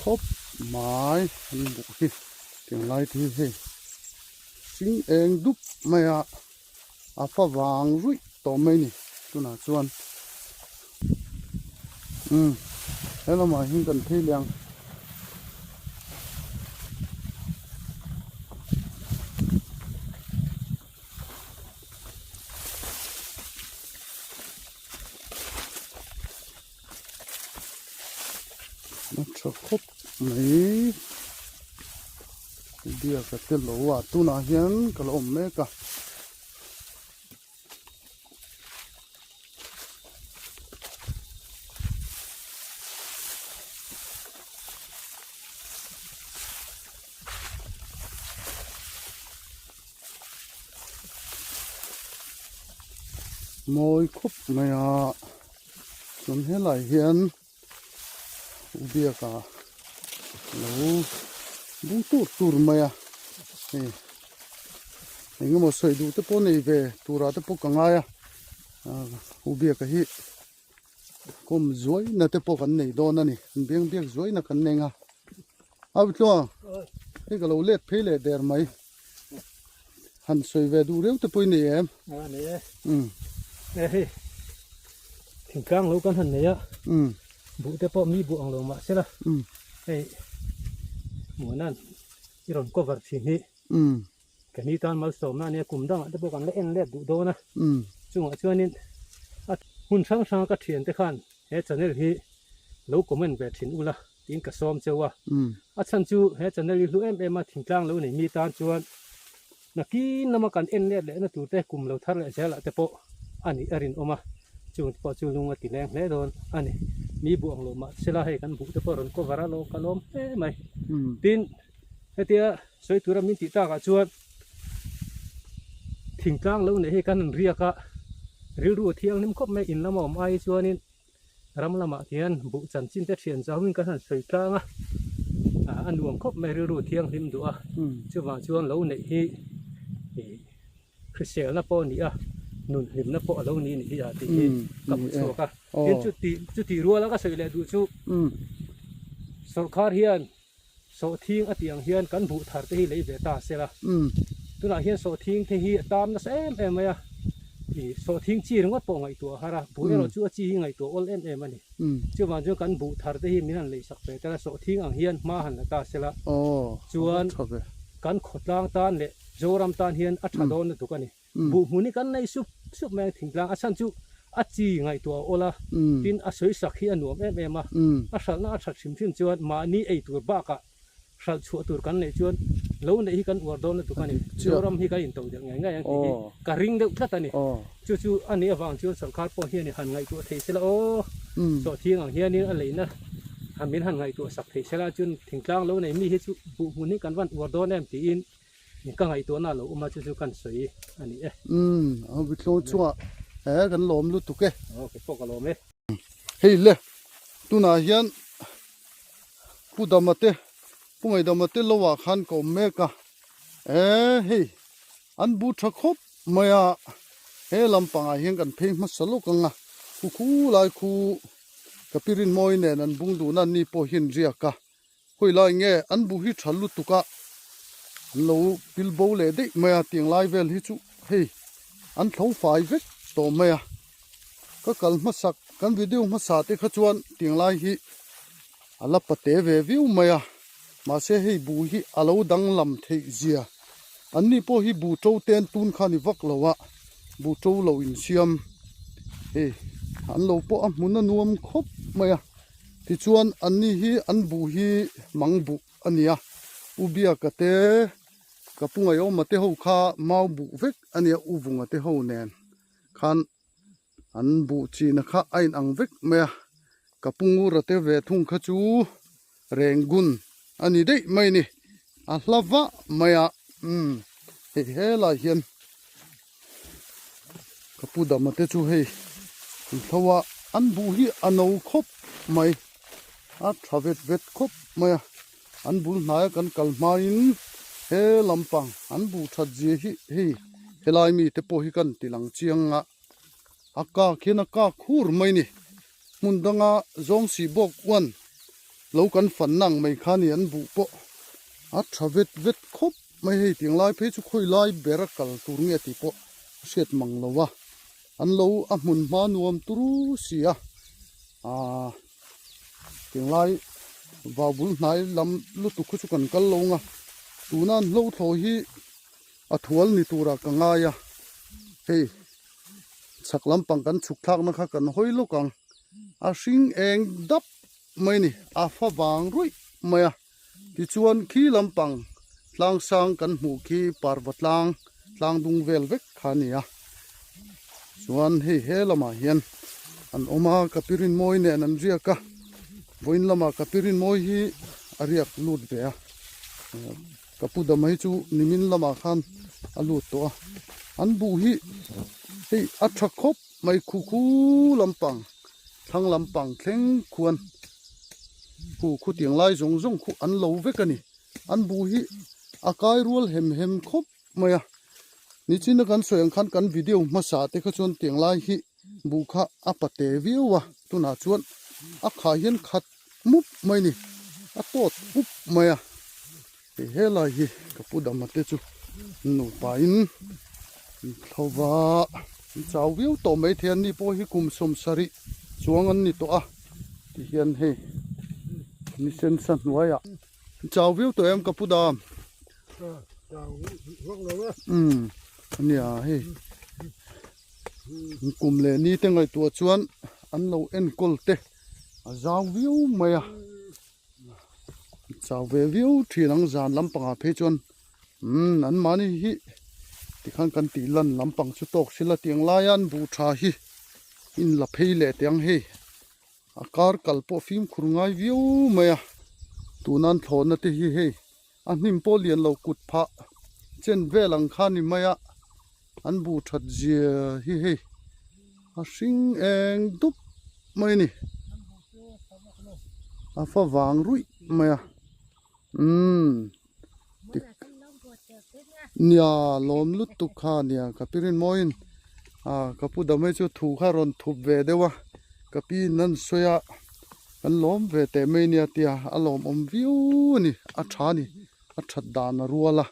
khop mai an bu hi ting lai thi he sing eng dup maya a fa wang rui to mai ni tuna chuan hello ma hin kan thei liang cho khop mai dia ka te lo wa tu na hian ka lo me ka moi khop mai a chun he lai hian ubia ka lo bung tur mai a Ninga mo soi du te po nei ve tura te po kangaya ubia ka hi kom zoi na te po kan nei do na ni biang biak zoi na kan nenga au tlo he ka lo let phele der mai han soi ve du reu te po nei em nè um nè thỉnh cang lâu con hần này á um vụ tế po mi vụ ang lâu mà sẽ là um hey mùa nan iron cover thì ni cái ni tan mal som na ne kum dang tế po kan le en le du do na chung a chuanin at hun sang sang ka thian te khan he channel hi lo comment ve thin ula tin ka som chewa a chan chu he channel hi lu em a thing tlang lo nei mi tan chuan na ki nama kan en le na tu te kum lo thar le jala te po ani arin oma chung po chu lunga ti leng le don ani mi bu ang lo ma sela he kan bu te po ron ko vara lo kalom e mai tin hetia soi tura min ti ta ka chuan thing tlang lo nei he kan ria ka riu ru thiang nim khop me in lamom ai chuanin ram lama hian bu chan chin te thian zawin kan han soi tlanga anuam khop me riu ru thiang lim du a chuwa chuan lo nei hi Christian na po ni a nun lim na po lo ni ni ya ti kam chu ka in chu ti ru la ka soi le du chu sarkar hian so thing atiang hian kan bu thar te hi lei ve ta sela tuna hian so thing the hi tam na em ya so thing chi ringot po ngai tu hara bu ro chu chi ngai tu ol em ani chu ma chu kan bu thar te hi minan lei sak pe ta so thing ang hian ma han ta sela chuan kan khotlang tan le zoram tan hian a thadon na tu kani bu huni kan nei sup me thinglang a san chu a chi ngai tu ola tin a soi sak hi anuam em a sal na thak sim thim chuan ma ni ei tur ba ka sal chu tur kan nei chuan lo nei hi kan war don na tu kani zoram hi ka in tong ngai ngai ang ti ka ring de thlat ani chu ani awang chu sarkar po hian ni han ngai tu thei sela so thing ang hian ni a leina hamin han ngai tu sak thei sela chun thingtlang lo nei mi hi chu bu huni kan wan war don em ti in ni ka ngai tu na lo uma chu kan soi ani a bi tlo chuwa kan lom lu tu ke okay po ka lom e hei le tuna hian pudamate pungai damate lowa khan ko meka hei an bu tha khop maya he lampanga hian kan phei ma salo kanga khu lai khu kapirin moi ne nan bung du na ni po hin ria ka hoi lai nge an bu hi thalu tuka lo pilbo le de maya tiang lai vel hi chu hei an thlo fai vek to maya ka kal ma sak kan video ma sa te kha chuan tiang lai hi ala pate ve view maya ma se hei bu hi alo dang lam thei zia an ni po hi bu to ten tun khani vak lowa bu to lo in siam hei an lo po a mun nuam khop maya ti chuan an ni hi an bu hi mangbu ania ubia ka te kapunga yo mate ho kha mau bu vek ania uvunga te ho nen khan an bu chi na kha ain ang vek maya kapungu rate ve thung kha chu rengun ani dei mai ni a hlava maya he la hian kapuda mate chu hei thawa an bu hi ano khop mai a thavet vet khop maya an bul naya kan kalmain he lampang an bu that ji hi helai mi te po hi kan tilang chianga aka khina ka khur mai ni mundanga zong si bok wan lo kan fan nang mai khani an bu po a thavet vet khop mai hei ting lai phe chu khoi lai berakal tur nge ti po set mang lowa an lo a mun ma nuam turu sia ting lai vào bul nai lam lu tu khu chu kan kal lo nga tunan lo tho hi a thual ni tura ka nga ya hei saklam pang kan chuk thak na kha kan hoi lo kang a sing eng dap mai ni a fa wang rui maya ti chuan khi lampang tlang sang kan mu khi parwatlang tlang dung vel vek khania chuan he lama hian an oma kapirin moi ne nan ria ka voin lama kapirin moi hi ariak lut ve a kapuda mai chu nimin lama khan alut to an bu hi hei atha khop mai khu lampang thang lampang thleng khuan khu tiang lai zong khu an lo vekani an bu hi akai rual hem khop maya ni chin kan soyang khan kan video ma sa te kha chon tiang lai hi bu kha apate view wa tuna chuan a kha hian khat mup mai ni a tot up mai a he lai hi kapudam te chu nu pa in thova chaw view to mai thian ni po hi kum som sari chuang an ni to a ti hian he ni sen san waya chaw view to em kapudam ania he kum le ni te ngai tua chuan an lo en kol te a zaw view maya chaw ve view thilang zan lampanga phe chuan an mani hi tikhan kan ti lan lampang chu tok sila tiang layan bu tha hi in la phei le tiang he akar kalpo film khurngai view maya tunan thona te hi he anim polian lo kut pha chen velang khani maya an bu that zia hi he a sing eng dup mai ni a fa wang rui maya nia lom lut tu kha nia kapirin moin kapu damai chu thu kha ron thup ve dewa kapi nan soya kan lom ve te mai nia tia alom om view ni a tha ni a that dan ruala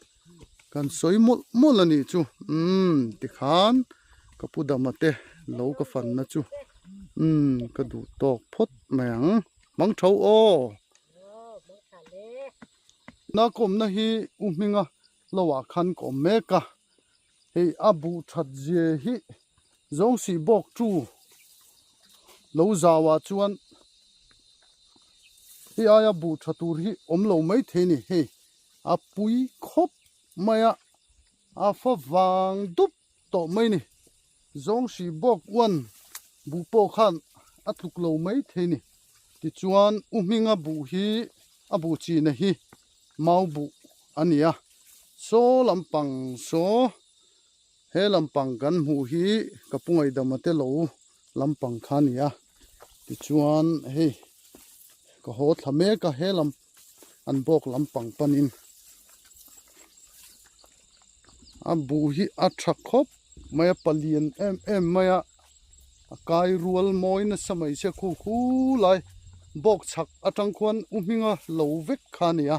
kan soi mol ani chu ti khan kapu damate lo ka fan na chu ka du tok phot mang thau o na kom na hi uminga lawa khan ko meka hei abu that je hi zong si bok chu lo zawa chuan hi aya bu thatur hi om lo mai theni he apui khop maya afa wang dup to mai ni zong si bok wan bu po khan athuk lo mai theni ti chuan uminga bu hi abu chi na hi mau bu ania so lampang so he lampang kan mu hi kapungai damate lo lampang khania ti chuan he ka ho thame ka he lam an bok lampang panin a bu hi a thak khop maya palian em maya akai rual moina samai se khu lai bok chak atang khwan uminga lo vek khania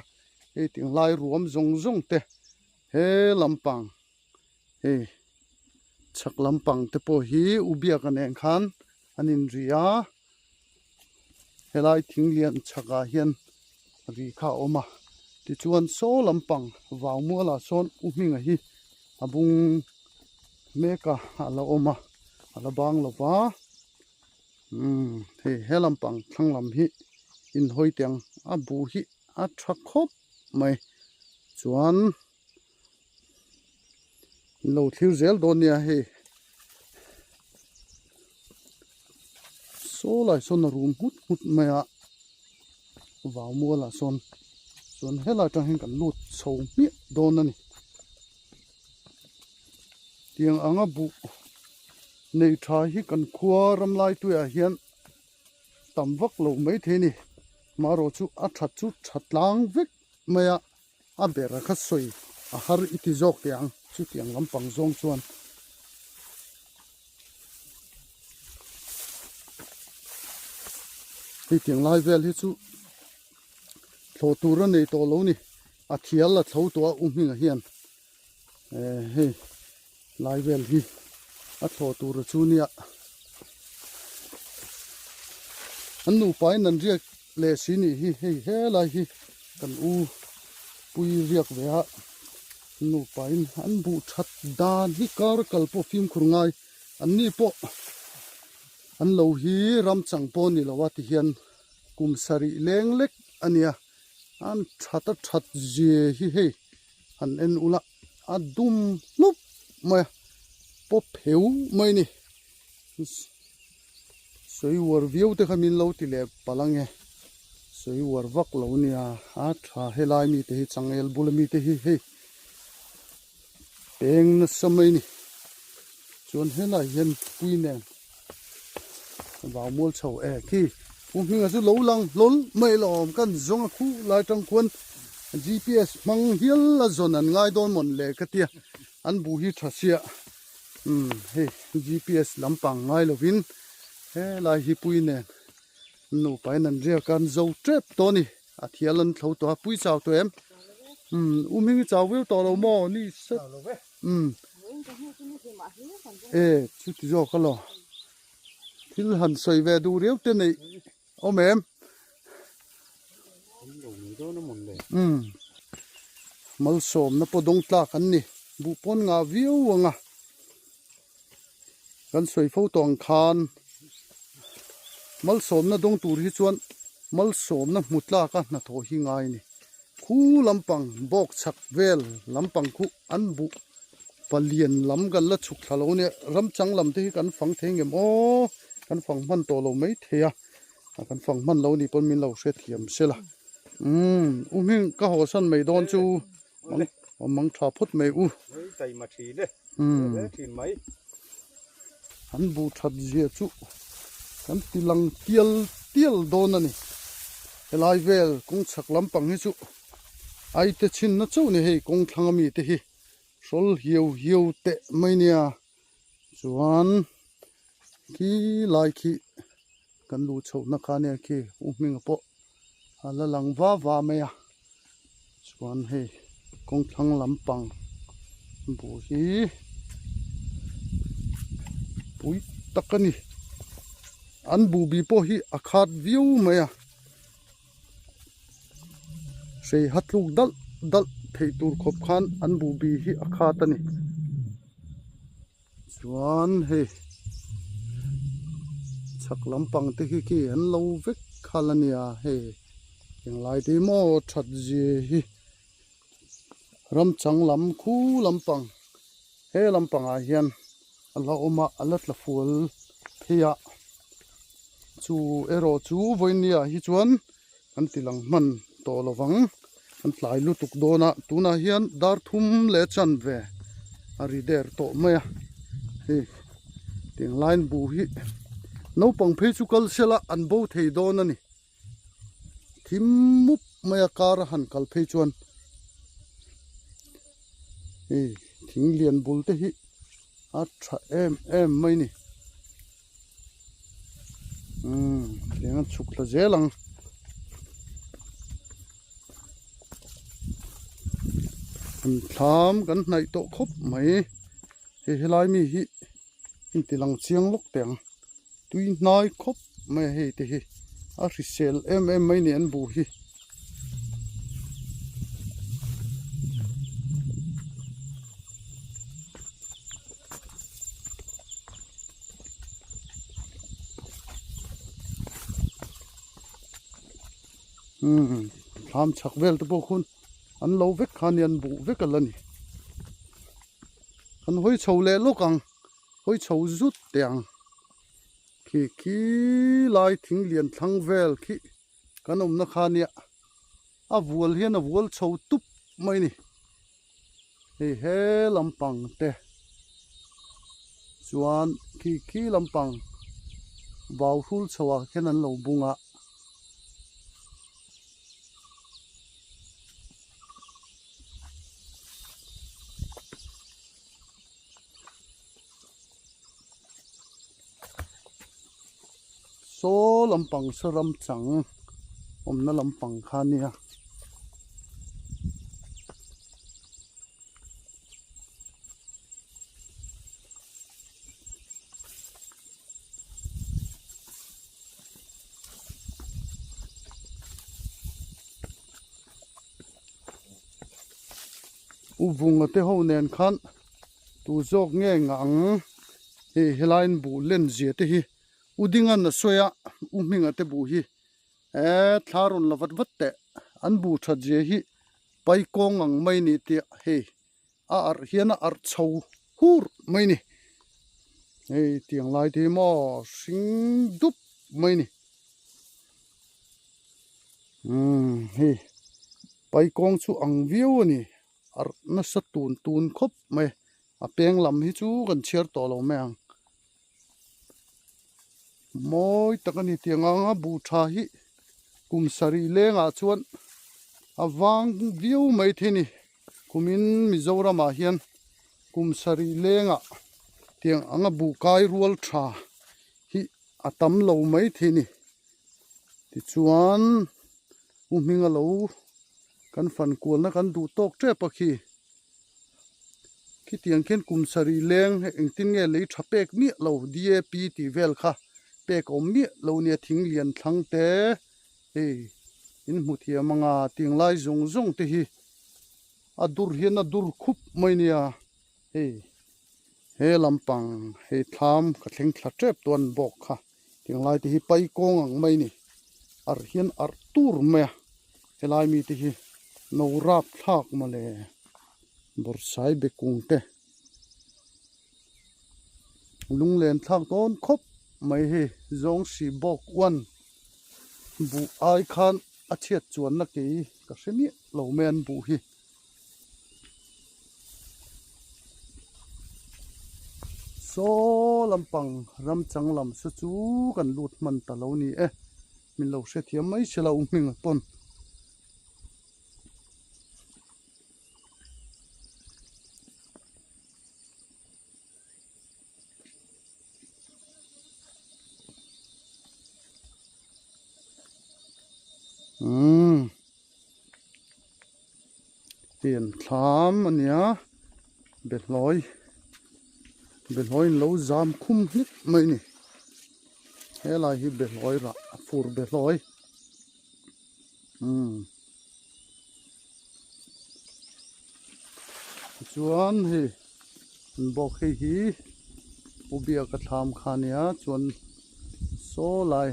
e ting lai ruam zong te he lampang he chak lampang te po hi ubia kan en khan anin ria helai thinglian chaka hian ri kha oma ti chuan so lampang waw muala son uminga hi abung meka ala oma ala bang lowa he lampang thanglam hi in hoi tiang abu hi a thak khop mai chuan lo thiu zel don nia he so lai son room hut maya waw muala son chuan hela tang hen kan lut chho mi don ani tiang anga bu nei tha hi kan khua ram lai tu a hian tam vak lo mai the ni maro chu a that chu thatlang vek maya a bera kha soi a har iti jok tiang chu tiang lampang zong chuan hi tiang lai vel hi chu thlo tur nei to lo ni a thial la thlo to umhinga hian he lai vel hi a thlo tur chu nia an nu pai nan riak le sini hi he lai hi kan u pui riak ve ha nu pai an bu that dan hi kar kalpo film khurngai an ni po an lo hi ram chang po ni lo wa ti hian kum sari leng lek ania an that je hi he an en ula adum lup ma po pheu mai ni soi war view te khamin lo ti le palange soi war vak lo nia a tha helai mi te hi changel bulami te hi he peng na samai ni chuan helai hian puine waw mol chho khi umhinga chu lo lang lol mai lom kan zonga khu lai tang khuan GPS mang hial la zon an ngai don mon le ka tia อันบูฮิทรัสเซียเฮ้ GPS ลำปังง่ายเลยวินเฮ้ลายฮิปุยเนี่ยนูไปนั่นเรียกกันเจ้าเจ็บตัวนี่อาเทียลันเขาตัวปุยเจ้าตัวเอ็มมิงเจ้าวิวตัวเราหม้อนี่สักชุดที่จอกันหรอที่หันใส่แวดูเรียวเต้นไอ้โอ้แม่มัลสมนะปดงตากันนี่บุปนงาวิวงากันสวยฟูตองคานมัลสมนะดงตูริชวนมัลสมนะมุตลากันนะโถหิงไงนี่คูลำปังบอกชักเวลลำปังคูอันบุปเลียนลำกันละฉุกทะเลเนี่ยรำจังลำที่กันฟังเทงเอ็มโอกันฟังมันโตเราไม่เทียกันฟังมันเรานี่ปนมินเราเสียเทียมเสียละมิงก็หัวสั้นไม่โดนจูมังทาพุทไม่ใจมาทีเลยทีไหมอันบูชัดเจียจูกันติลังเตียลโดนนี่ลายเวลคงชักลำปังให้จูไอเตชินนะจูนี่ให้คงทางมีเตhiสลเหี่ยวเตะไม่เนี่ยจวนขี้ลายขี้กันดูโฉนักเนี่ยขี้มิงปะฮัลลังว่าไม่อะจวนให้คงทางลำปังบูฮีปุยตะกันนี่อันบูบีโปฮีอาคาดวิวไหมอะเสียหัดลูกดัลเทตูร์ขบขันอันบูบีฮีอาคาตันนี่จวนเฮชักลำปังที่ขี้อันเราเวกคาลเนียเฮยังไล่ที่โมชัดเจฮีรำจังลำคู่ลำปังเฮลำปังอาเฮียนเราอมาอัลลัดละฟูลเพียจูโรจูวันนี้ฮิจวนกันติลังมันโตละวังกันหลายลุตุกโดนะตูน่าเฮียนดาร์ทุมเลชันเวอาริเดอร์โตเมียเฮ้ติงไลน์บูฮิน้องปังเพจุกัลเชล่าอันบูเทโดนะนี่ทิมมุบเมียการหันกัลเพจวนเฮ้ทิ้งเลียนบุลเตฮิอัตราเอ็มไม่นี่เลี้ยงชุกละเจลังถามกันในโต๊ะคบไหมเฮลายมีฮิอินติลังเชียงลูกเตียงตุยนายคบไม่เฮติฮิอาริเซลเอ็มไม่เนี่ยอันบูฮิถามชักเวลตัวคุณอันเราเวกขานยันบุเวกกันละนี่อันห้อยเฉาเล่ลูกังห้อยเฉาจุดเตียงขี้ลายทิ้งเลียนทั้งเวลขี้กันนักขานเนี่ยวัวเฮียนวัวเฉาตุบไม่นี่เฮ้ลำปังเตะจวนขี้ลำปังบ่าวหุ่นเฉาแค่นั้นเราบุงอ่ะโซลำปังสรำจังนั่นลำปังคาเนี่ยวุงเตะหัวเนียนขันตูจอกเงี้ยงังเฮลายน์บูเล่นเจียเตะฮีดิ้งอันน่ะสวยอ่ะมิงเตะบูฮีทารุณละวัดเตะอันบูชัดเจียฮีไปกองงังไม่นี่เตะเฮเฮียนะเฉาฮูร์ไม่นี่เตียงลายที่มอสิงดุบไม่นี่เฮไปกองชูอังวิวนี่น่าสะตูนครบไหมเปียงลำฮิจูกันเชียร์ต่อเราแมงมอยตะกันนี่เตียงบูชาฮิกุมสรีเลงชวนวางวิวไม่ทีนี่กุมินมิโซรามาเฮียน กุมสรีเลงเตียงอังบุกายรัวทราฮิอาตำเหลาไม่ทีนี่ที่ชวนมิงเหลากันฝันกวนนะกันดูตกเจ็บปะขี้เตียงเข็นกุมสรีเลงเองตินเงเลยทับเป็กเมียเหลาDAPตีเวลค่ะเป็กอมเมียเหลาเนี่ยทิ้งเลียนทั้งเตะอินมุทียมังอาเตียงไล่จงตีฮีอดูร์เฮียนอดูร์คุบไม่เนี่ยลำปังทามกระเทงขลัดเจ็บตัวบอกค่ะเตียงไล่ตีฮีไปกองไม่นี่เฮียนตูร์เมียไล่มีตีฮีนวราบทากมาเลยบริษัทเบกุงเตลุงเล่นทางต้นคบไม่จงสีบอกวันบุไอคันอาเชียจวนนักกีก็เสมีเหล่าแมนบุฮีโซลำปังรำจังลำสจูกันลุดมันตะเหล่านี้มีเหล่าเสียเทียมไม่เชลาอุ้งมิงต้นเปลี่ยนถามอันเนี้ยเบ็ดลอยเราจามคุ้มนิดไม่นี่เฮ้ยอะไรที่เบ็ดลอยละฟูร์เบ็ดลอยชวนเฮ้บอกให้ฮีอุเบียกระทำขานี้ชวนโซ่ลาย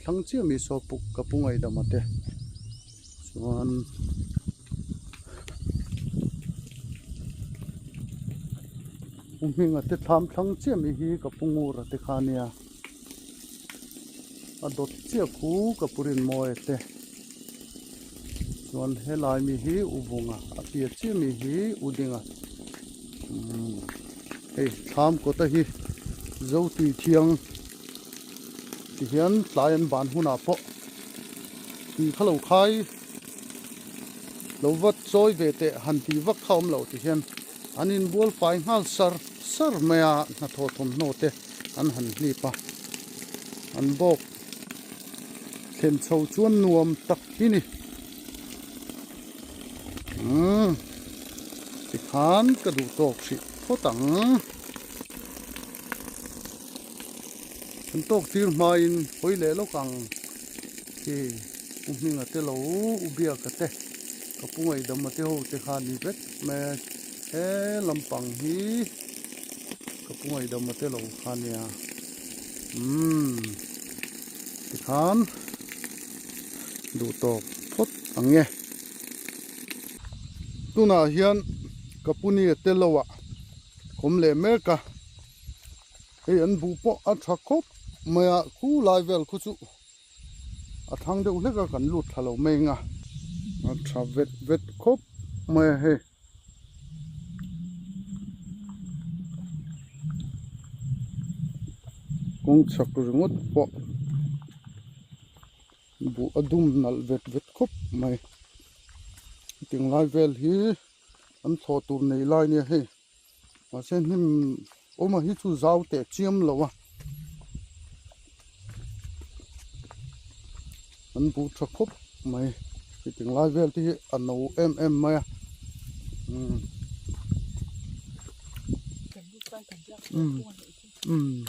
ทั้งเชี่ยมีโซ่ปุกกระปุงไอ้ดำมาเตะชวนมิงอาจจะทำทั้งเชี่ยมีฮีกับปุงอูระเตขานียดดเชี่ยคู่กับปุรินมอยเตส่วนเฮลายมีฮีอุบงเปียเชี่ยมีฮีอุดิงทำก็ตะฮีเจ้าตีเทียงที่เห็นหลายอันบานหุ่นปะที่เขาเราขายเราวัดซอยเวเตหันที่วัดเขาเราที่เห็นอันนี้บัวไฟหัลซาร์เมียนาทอทมโนเตอันหันลีปะอันบอกเข็นเสาชวนนวมตักที่นี่สิขานกระดูกตกสิโคตังฉันตกที่มาอินหอยเล่ลูกังที่มีเงาเตลูอุเบียกเตะกับปุ่งไอ้ดำมาเตหูเตขานิเวศแม่ลำปังฮีกับปุ่งไอ้ดำมาเตลูขานียสิขานดูตกพดอังเงตัวน่าเฮียนกับปุ่นี่เตลูอะผมเล่เมกะอันบุปผาชักคบเมื่อคู่ไลเวลคู่จุทางเดียวเล็กกันลุดทะเลเมงชักเวทคบเมื่อกงชักรึงดปะบุอดุมนัลเวทคบเมื่อถึงไลเวลฮีอันทอตูในไลเนี่ยให้มาเส้นหิมโอ้มาฮิจูจ้าวเตะเจียมแล้ววะอันบูชักคบไม่ถึงไลเวลที่อันเอาไม่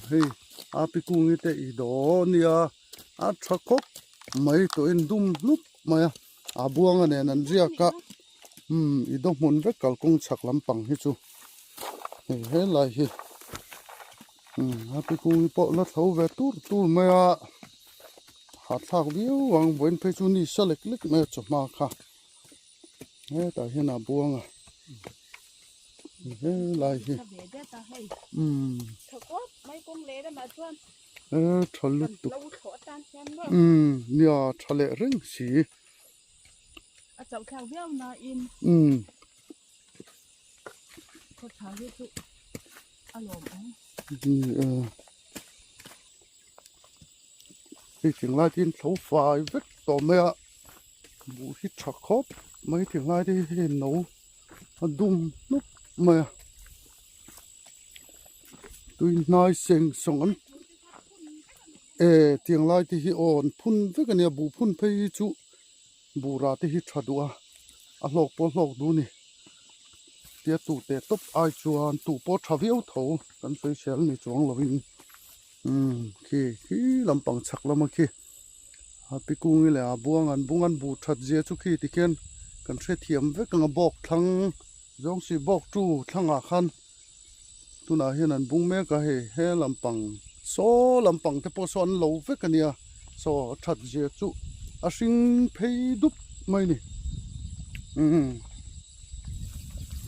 เฮ้ยอาปิกุงอิเตอีโดเนี่ยชักคบไม่ตัวอินดุมลุกไม่บัวงันเนี่ยนั่นเรียกะอีดงมุนเวกัลกงชักลำปังฮิจูเฮ้ยไรฮิอาปิกุงปอละเท่าเวตูร์ไม่หาทางวิววังบนเพจูนี่สเล็กไม่จบมาค่ะแต่เห็นบัวงไรฮิทะลุตุเนี่ยทะเลเร่งสีเจ้าข้าวเบี้ยวนาอินเขาทำให้ทุกอารมณ์ที่ถึงไล่ที่เขาไฟเวทต่อเมื่อบุหิชักคบไม่ถึงไล่ที่เห็นหนูดุมลุกเมื่อ ตุยนายเซ็งสงอันเตียงลายที่อ่อนพุ่นเวกันเนี่ยบูพุ่นไปจุบูราที่ชัดว่าอะหลอกปอหลอกดูนี่เตียตู่เตะตบไอจวนตู่ปอทราเวลเถากันไปเชลนี่จวงลวินขี้ลำปังชักแล้วมาขี้ไปกุ้งนี่แหละบัวงันบูทัดเจียจุขี้ที่เขียนกันเสียเทียมเวกันบอกทั้งจงสิบอกจูทั้งอาคันตุนาเห็นอันบุ้งแม่ก็เฮลำปังโซลำปังแต่พอสอนโลเวกันเนี่ยโซทัดเจียจุอาสิงเพยดุบไม่นี่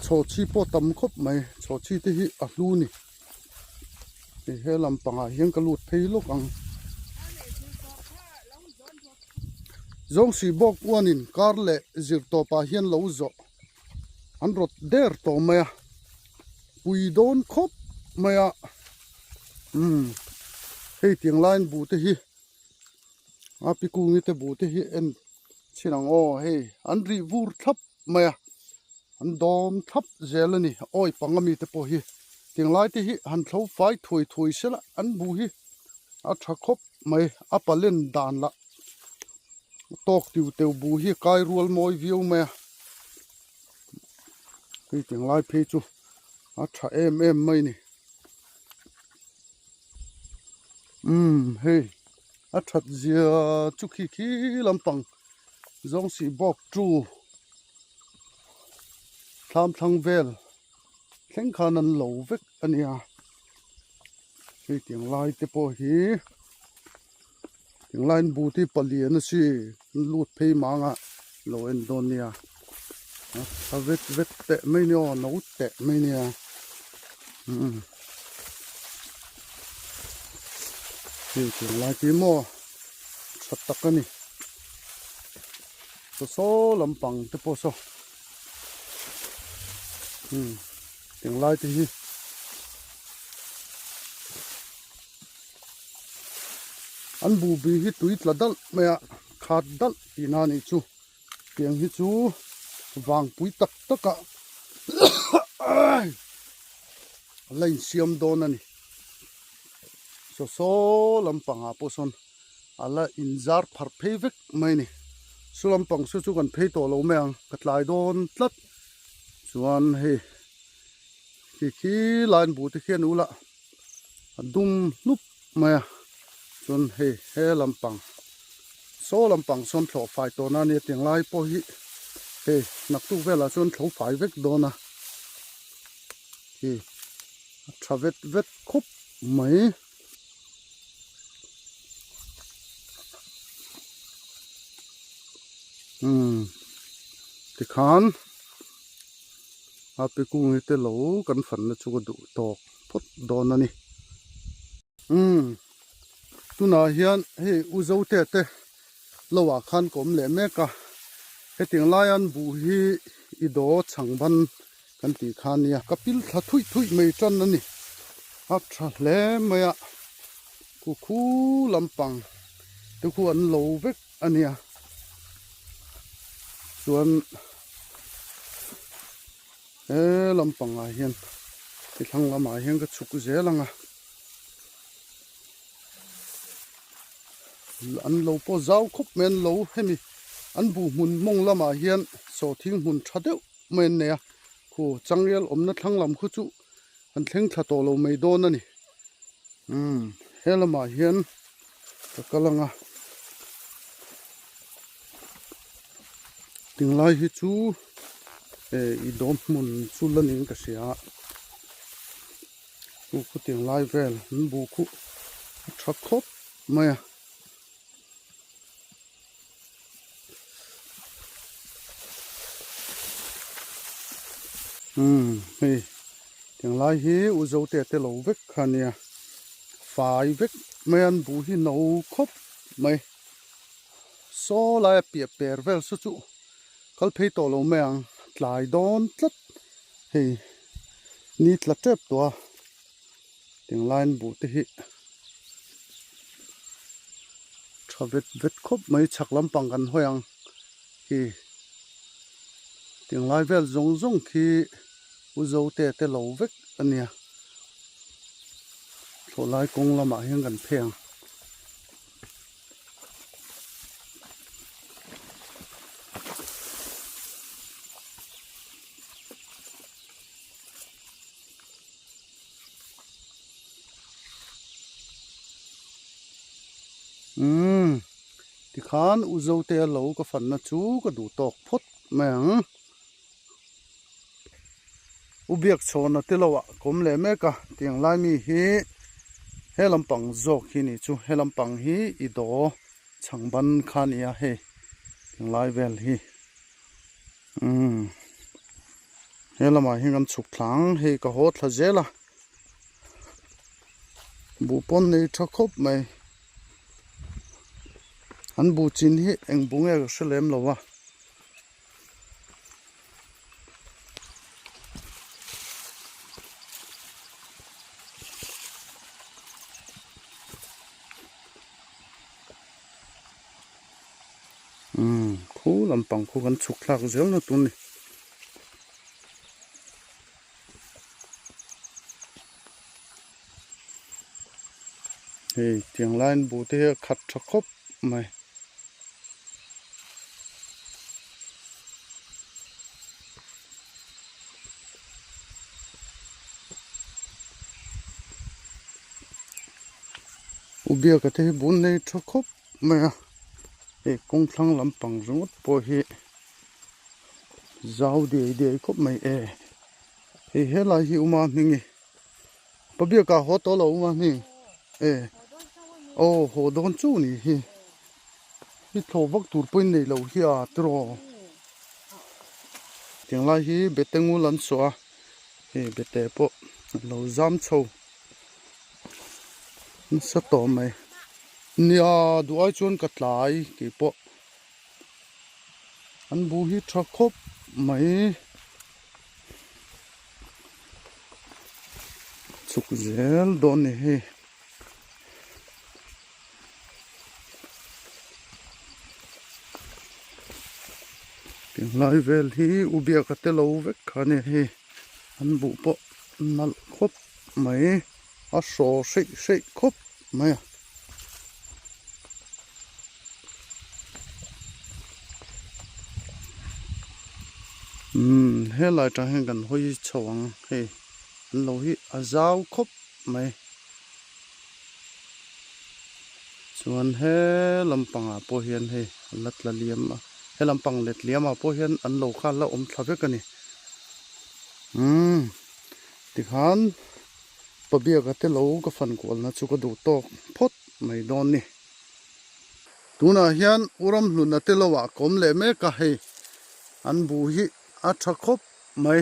โชชีปอตำคบไหมโชชีที่ฮิอัลูนี่เฮลำปังเฮียงกระลุดเพยลูกอังจงสีบอกว่านินการเละจิรตัวปะเฮียนเหลาโจอันรถเดร์ตัวเมียปุยโดนคบเมียเฮ้ยเตียงไลน์บูที่ฮิอาปิกูนี่แต่บูที่ฮิเอ็นชินังโอเฮ้ยอันรีวูร์ทับเมียอันดอมทับเจลนี่โอ้ยปังมีแต่พอฮิเตียงไลน์ที่ฮิอันเท้าไฟถวยเสละอันบูฮิอัดชักคบเมียอัปเล่นดานละตอกติวเตียวบูฮีกายรัวมอยวิวเมียที่เตียงไล่เพจูอัฐเอ็มไม่นี่เฮ้ยอัฐเจียจุกขี้ลำปังจงสีบอกจูทำทั้งเวลเข่งขานันเหลวเวกอันนี้ที่เตียงไล่เตปอฮีอย่างไรบูที่ปลีนสิลูดเพย์มังอ่ะโลเอนโดเนียถ้าเวทเตะไม่เนี่ยน้องเตะไม่เนี่ยนี่ถึงไรที่โม่ชัดตะกันนี่โซ่ลำปังเตปโซ่ถึงไรที่อันบูบีฮิตุยตละดัลเมียขาดดัลตีนานี่จูเพียงฮิจูวางปุยตักกะเล่นเสียมโดนนี่โซลำปังอาปสนอะไรอินซาร์พาร์เพย์วิกไม่นี่สุลำปังสุจุกันเพย์ตัวเราเมียงกัดลายโดนตลัดส่วนเฮ้ขี้ลายบูที่เขียนอุละดุมนุบเมียส่วนเฮลำปังโซลำปังส่วนโถไฟตัวนั้นเนี่ยเตียงไล่พอฮินักตู้เวลาส่วนโถไฟเวกโดนะทราเวทคบไหมที่ขานอาไปกู้เงินเตลกันฝันนะชูกดูตอกพดโดนนี่ตุนาเฮียนอุจาวเตะระหว่างคันกลมเหล่แม่กะถึงลายันบูฮีอีโดช่างบันกันตีคานเนี่ยกับปิลทัทุยไม่จันนั่นนี่อัฐเล่เมียคู่ลำปังตัวคู่อันโลเวกอันเนี้ยส่วนลำปังเฮียนที่ทางละมาเฮียนก็ชุกเจลังอันโลปอเจ้าคบเมนโลให้มีอันบูมุนมงละมาเฮียนโซทิ้งมุนชัดเดียวเมนเนี่ยคู่จังเรียลอมนัดทั้งลำคู่จุอันเท่งทัดโตโลไม่โดนนั่นนี่เฮละมาเฮียนก็กำลังถึงไล่ฮิจูอีดอมมุนสุลนิงก็เสียคู่ถึงไล่เวลบูคู่ชักคบไม่ถึงไล่ฮีอุจาวเตะโลเวกคันเนี่ยฝ่ายเวกแมนบูฮีโนคบไม่โซลายเปียเปรเวลสุจุคัลเพย์โตโลแมงหลายโดนตัดนี่ตัดเจ็บตัวถึงไล่บูที่ฮีชาวเวทคบไม่ชักลำปังกันห้ยังถึงไล่เวลจงคีอุจาวเตะโลเวกอันเนี้ย ลายกงละมาเฮียงกันเพียงที่ขานอุโจเตลโลก็ฝันนะจูก็ดูตอกพดแมงอุเบียกโชนติลวะกมเลเมกะเตียงลายมีฮีเฮลัมปังโจกฮีนี่จูเฮลัมปังฮีอีโดช่างบันคานียเฮเตียงลายเวลฮีเฮลัมมาฮิกันสุกหลังเฮก็โหดละเจละบุปนนี่ทักคบไหมอันบูจินฮีเอ็งบุงเอกเสลมแล้ววะคู่ลำปังคู่กันสุกหลักเจ้านะตัวนี้เฮ้ยเตียงไลน์บูเตะขัดทักคบไหมอุเบียกเตะบุญในทักคบไหมเฮ้ยกงพลังลำปังรถพอเฮเจ้าเดียคบไหมเฮ้ยเฮลาฮิอุมามิงปะเบียกะฮอตโลอุมามิงโอ้โหโดนจูนี่ฮิโทวักตูร์ปุ่นในเราฮิอาตรอเตียงลาฮิเบตงูลันสัวเฮ้เบตเปะเราจำโชนสตอไหมเนี่ยดูไอจวนกัดไหลกี่ปะอันบูฮิทรักคบไหมสุกเจลโดนนี่เพียงไลเวลฮีอุเบียกเตลเอาเวกขันนี่อันบุปะนัลคบไหมอาโซเซคบไหมเฮลัยจะเห็นกันหอยชวังเฮอันเราฮีอาเจ้าคบไหมส่วนเฮลำปังอาโปเฮียนเฮลัดละเลียมเฮลำปังเล็ดเลียมอาโปเฮียนอันเราข้าละอมทำกันนี่ที่ขันปะเบียกเตลาก็ฟันกวลนะชุกดูตอกพดไม่โดนนี่ตัวน่ะเฮียนอุรมลุนเตลาวะกมเลเมกะเฮอันบูฮีอาชักคบไม่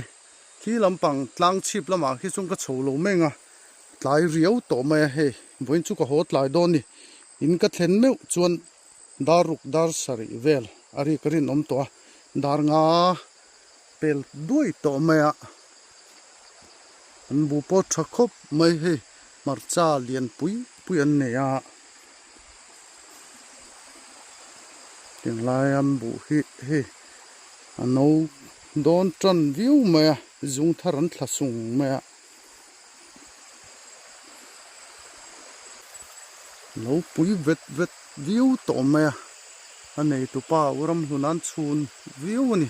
ที่ลำปังตลังชีพละมาที่ซุงก็โฉลเมงอ่ะหลายเรียวโตไม่เฮบนชุกโหดหลายโดนนี่อินก็เห็นเมื่อจวนดารุกดาร์สรีเวลอาริกรินอมตัวดาร์งาเปลด้วยโตไม่อ่ะอันบูปอชักคบไม่เฮมาร์ชาเลียนปุยอันเนี่ยอย่างไรอันบูเฮอันนู้โดนจันวิวมาจุงทารันทะสุงมาแล้วปุยเวทวิวต่อมาอันนี้ตัวป้าวรำหุนันซูนวิวนี่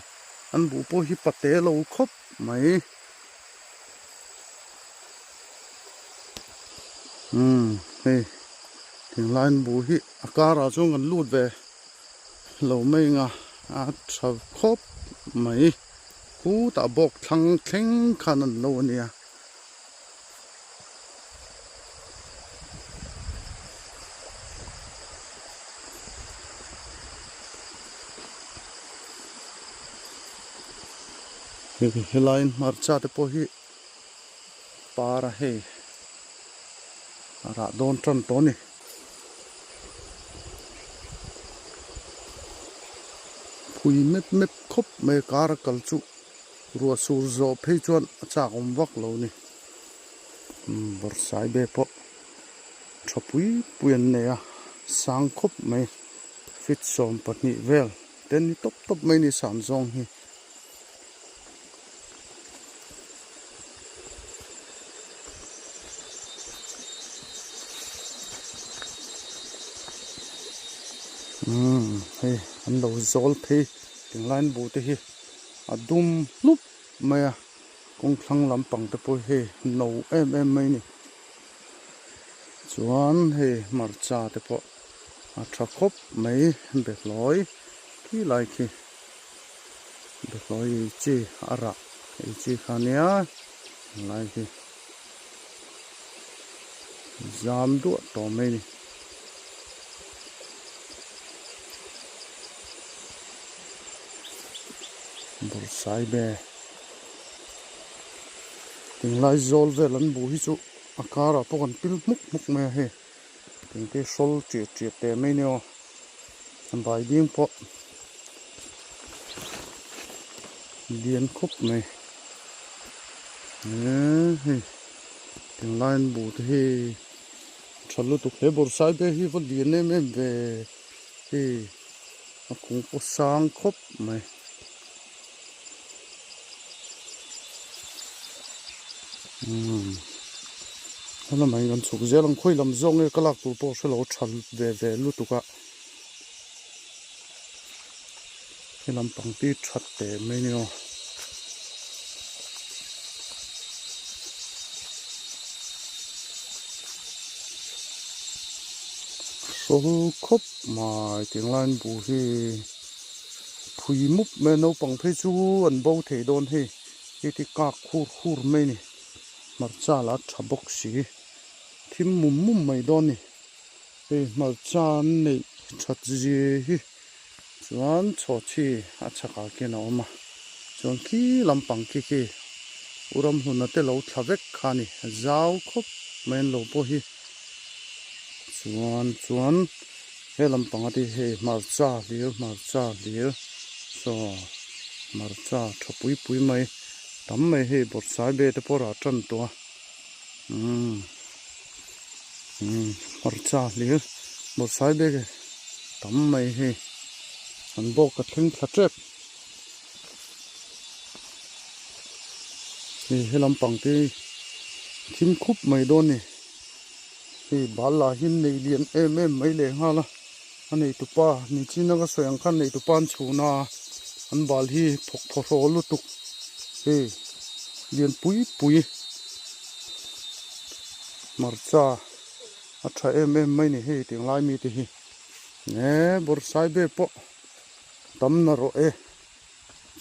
อันบุปผิปเตะเราครบไหมเฮ้ถึงลายบุหิอาการอาจงกันลูดเวเราไม่งาอาชอบครบไหมกูตาบอกทั้งเข่งขนาดเราเนี่ยเฮ้ยไลน์มาร์ชาเตปอฮีปาระเฮระโดนจันตัวนี่คุยเม็ดคบเมการกัลจุรัวสูรโจเพจวนจากอมวักเหล่านี้บริษัทเบปะทับปุยเนี่ยสังคบไม่ฟิตสมปนิเวลเต็นนี่ตบไม่นี่สามจงฮี hey an lo zol the ting line bu te hi adum lup maya kong thlang lampang te po he no mai ni chuan he marcha te po a tha khop mai bekloi ki lai ki bekloi chi ara chi khania lai ki zam du to mai ni bor sai be ting lai zol ve lan bu hi chu akara pokan pil muk me he ting te sol chi te me ne o an bai ding po lian khop me he ting lai bu te he chalu tu he bor sai be hi vo lian ne me be he akung po sang khop me Hala mai gan chuk zelang khoi lam zong e kalak tu po shelo chal ve lu tu ka helam pangti that te me ni o so khop mai ting lan bu hi phui mup me no pang phei chu an bo the don he ti ka khur me ni marcha la thabok si thim mum mai don ni e marcha nei that ji hi chuan chochi a chaka ke na ma chuan ki lampang ki uram huna te lo thavek khani zau khop men lo po hi chuan he lampang ati he marcha lir so marcha thapui mai tam mai he bor sai be te pora tran to marcha lir bor sai be tam mai he an bo ka thing thatrep he lampang te thim khup mai don ni he bala hin nei lian mai le hala anei tu pa ni china ga soyang khan nei tu pan chuna an bal hi phok lu tu he lian pui marcha a tha mai ni he ting lai mi te hi ne bor sai be po tam na ro e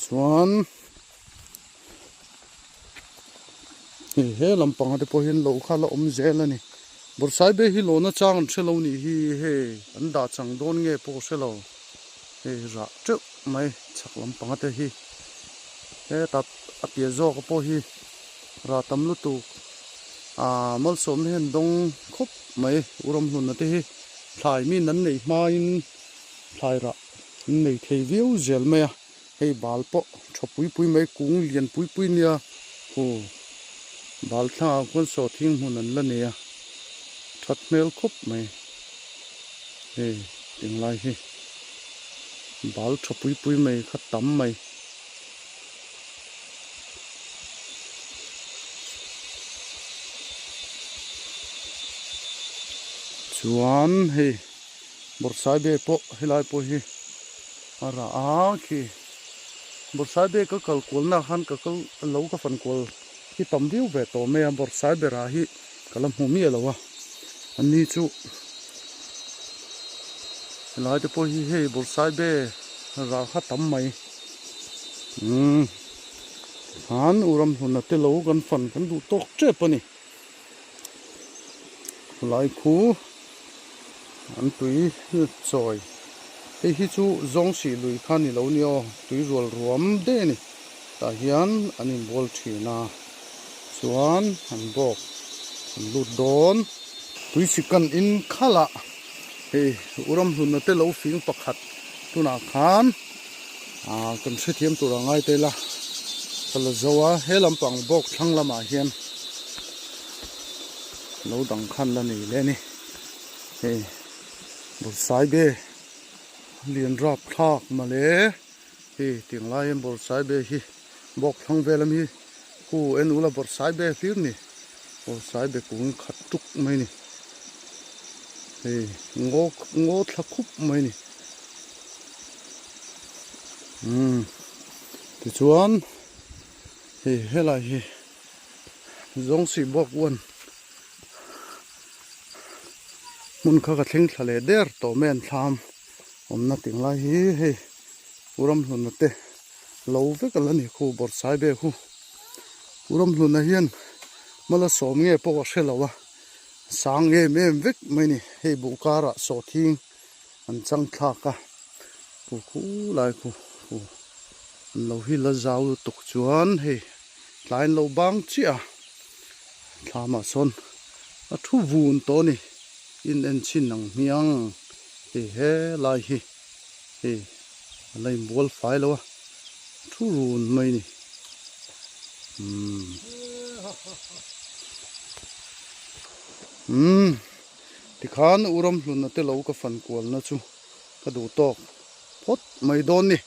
chuan he lampang te po hin lo khala zel ani bor sai be hi lo na chang chelo ni hi he an da chang don nge po selo he ra chu mai chak lampang te hi he tat apia zo ko po hi ra tam lu tu mal som hen dong khop mai uram hun na te hi thlai mi nan nei main thlai ra nei thei view zel mai he bal po thopui mai kung lian pui nia ho bal tha kon so thing hun an la ne ya that mel khop mai he ting lai hi bal thopui mai kha tam mai chuan he bor sai be po hilai po hi ara ki bor sai be ka kal kol na han ka kal lo ka fan kol ki tam viu ve to me bor sai be ra hi kalam hu mi lo wa ani chu hilai te po hi he bor sai be ra kha tam mai han uram hun te lo gan fan kan du tok che pani lai khu an tui choi hi chu zong si lui khan ni lo ni o tui rol ruam de ni ta hian ani bol thina chuan an bok lu don tui sikan in khala uram hun te lo fing pakhat tuna khan kan se thiam tu rangai te la kala zawa he lampang bok thang lama hian lo dang khan la ni le ni bor sai be lian rap thak ma le ting lai bor sai be hi bok thang velam hi ku en ula bor sai be fir ni bor sai be kung khat tuk mai ni ngo thla khup mai ni ติชวนเฮ้ไรเฮ้จงสีบอกวันมุนข้ากระทิ้งทะเลเดือดต่อแม่นทำผมนัดติงไรเฮ้อุรมหลุนนัดเตะเราเวกันแล้วนี่คู่บดสายเบคู่อุรมหลุนนะเฮียนมาละสมเงี้ยพวกเชลวะสางเงี้ยแม่เวกไม่นี่เฮ้บุการะโสทิ้งอันจังทากะคู่ไรคู่เราฮิลาจาวตกจวนเฮ้หลายเราบางเจียทามาสนทุวูนตัวนี่อินเอ็นชินนังเมียงเฮ้ลายเฮ้อะไรบอลไฟแล้ววะทุวูนไม่นี่ที่ขานอุรมหลุนนั่นเตะเราก็ฟันกวนนะจูกระดูตอกพดไม่โดนนี่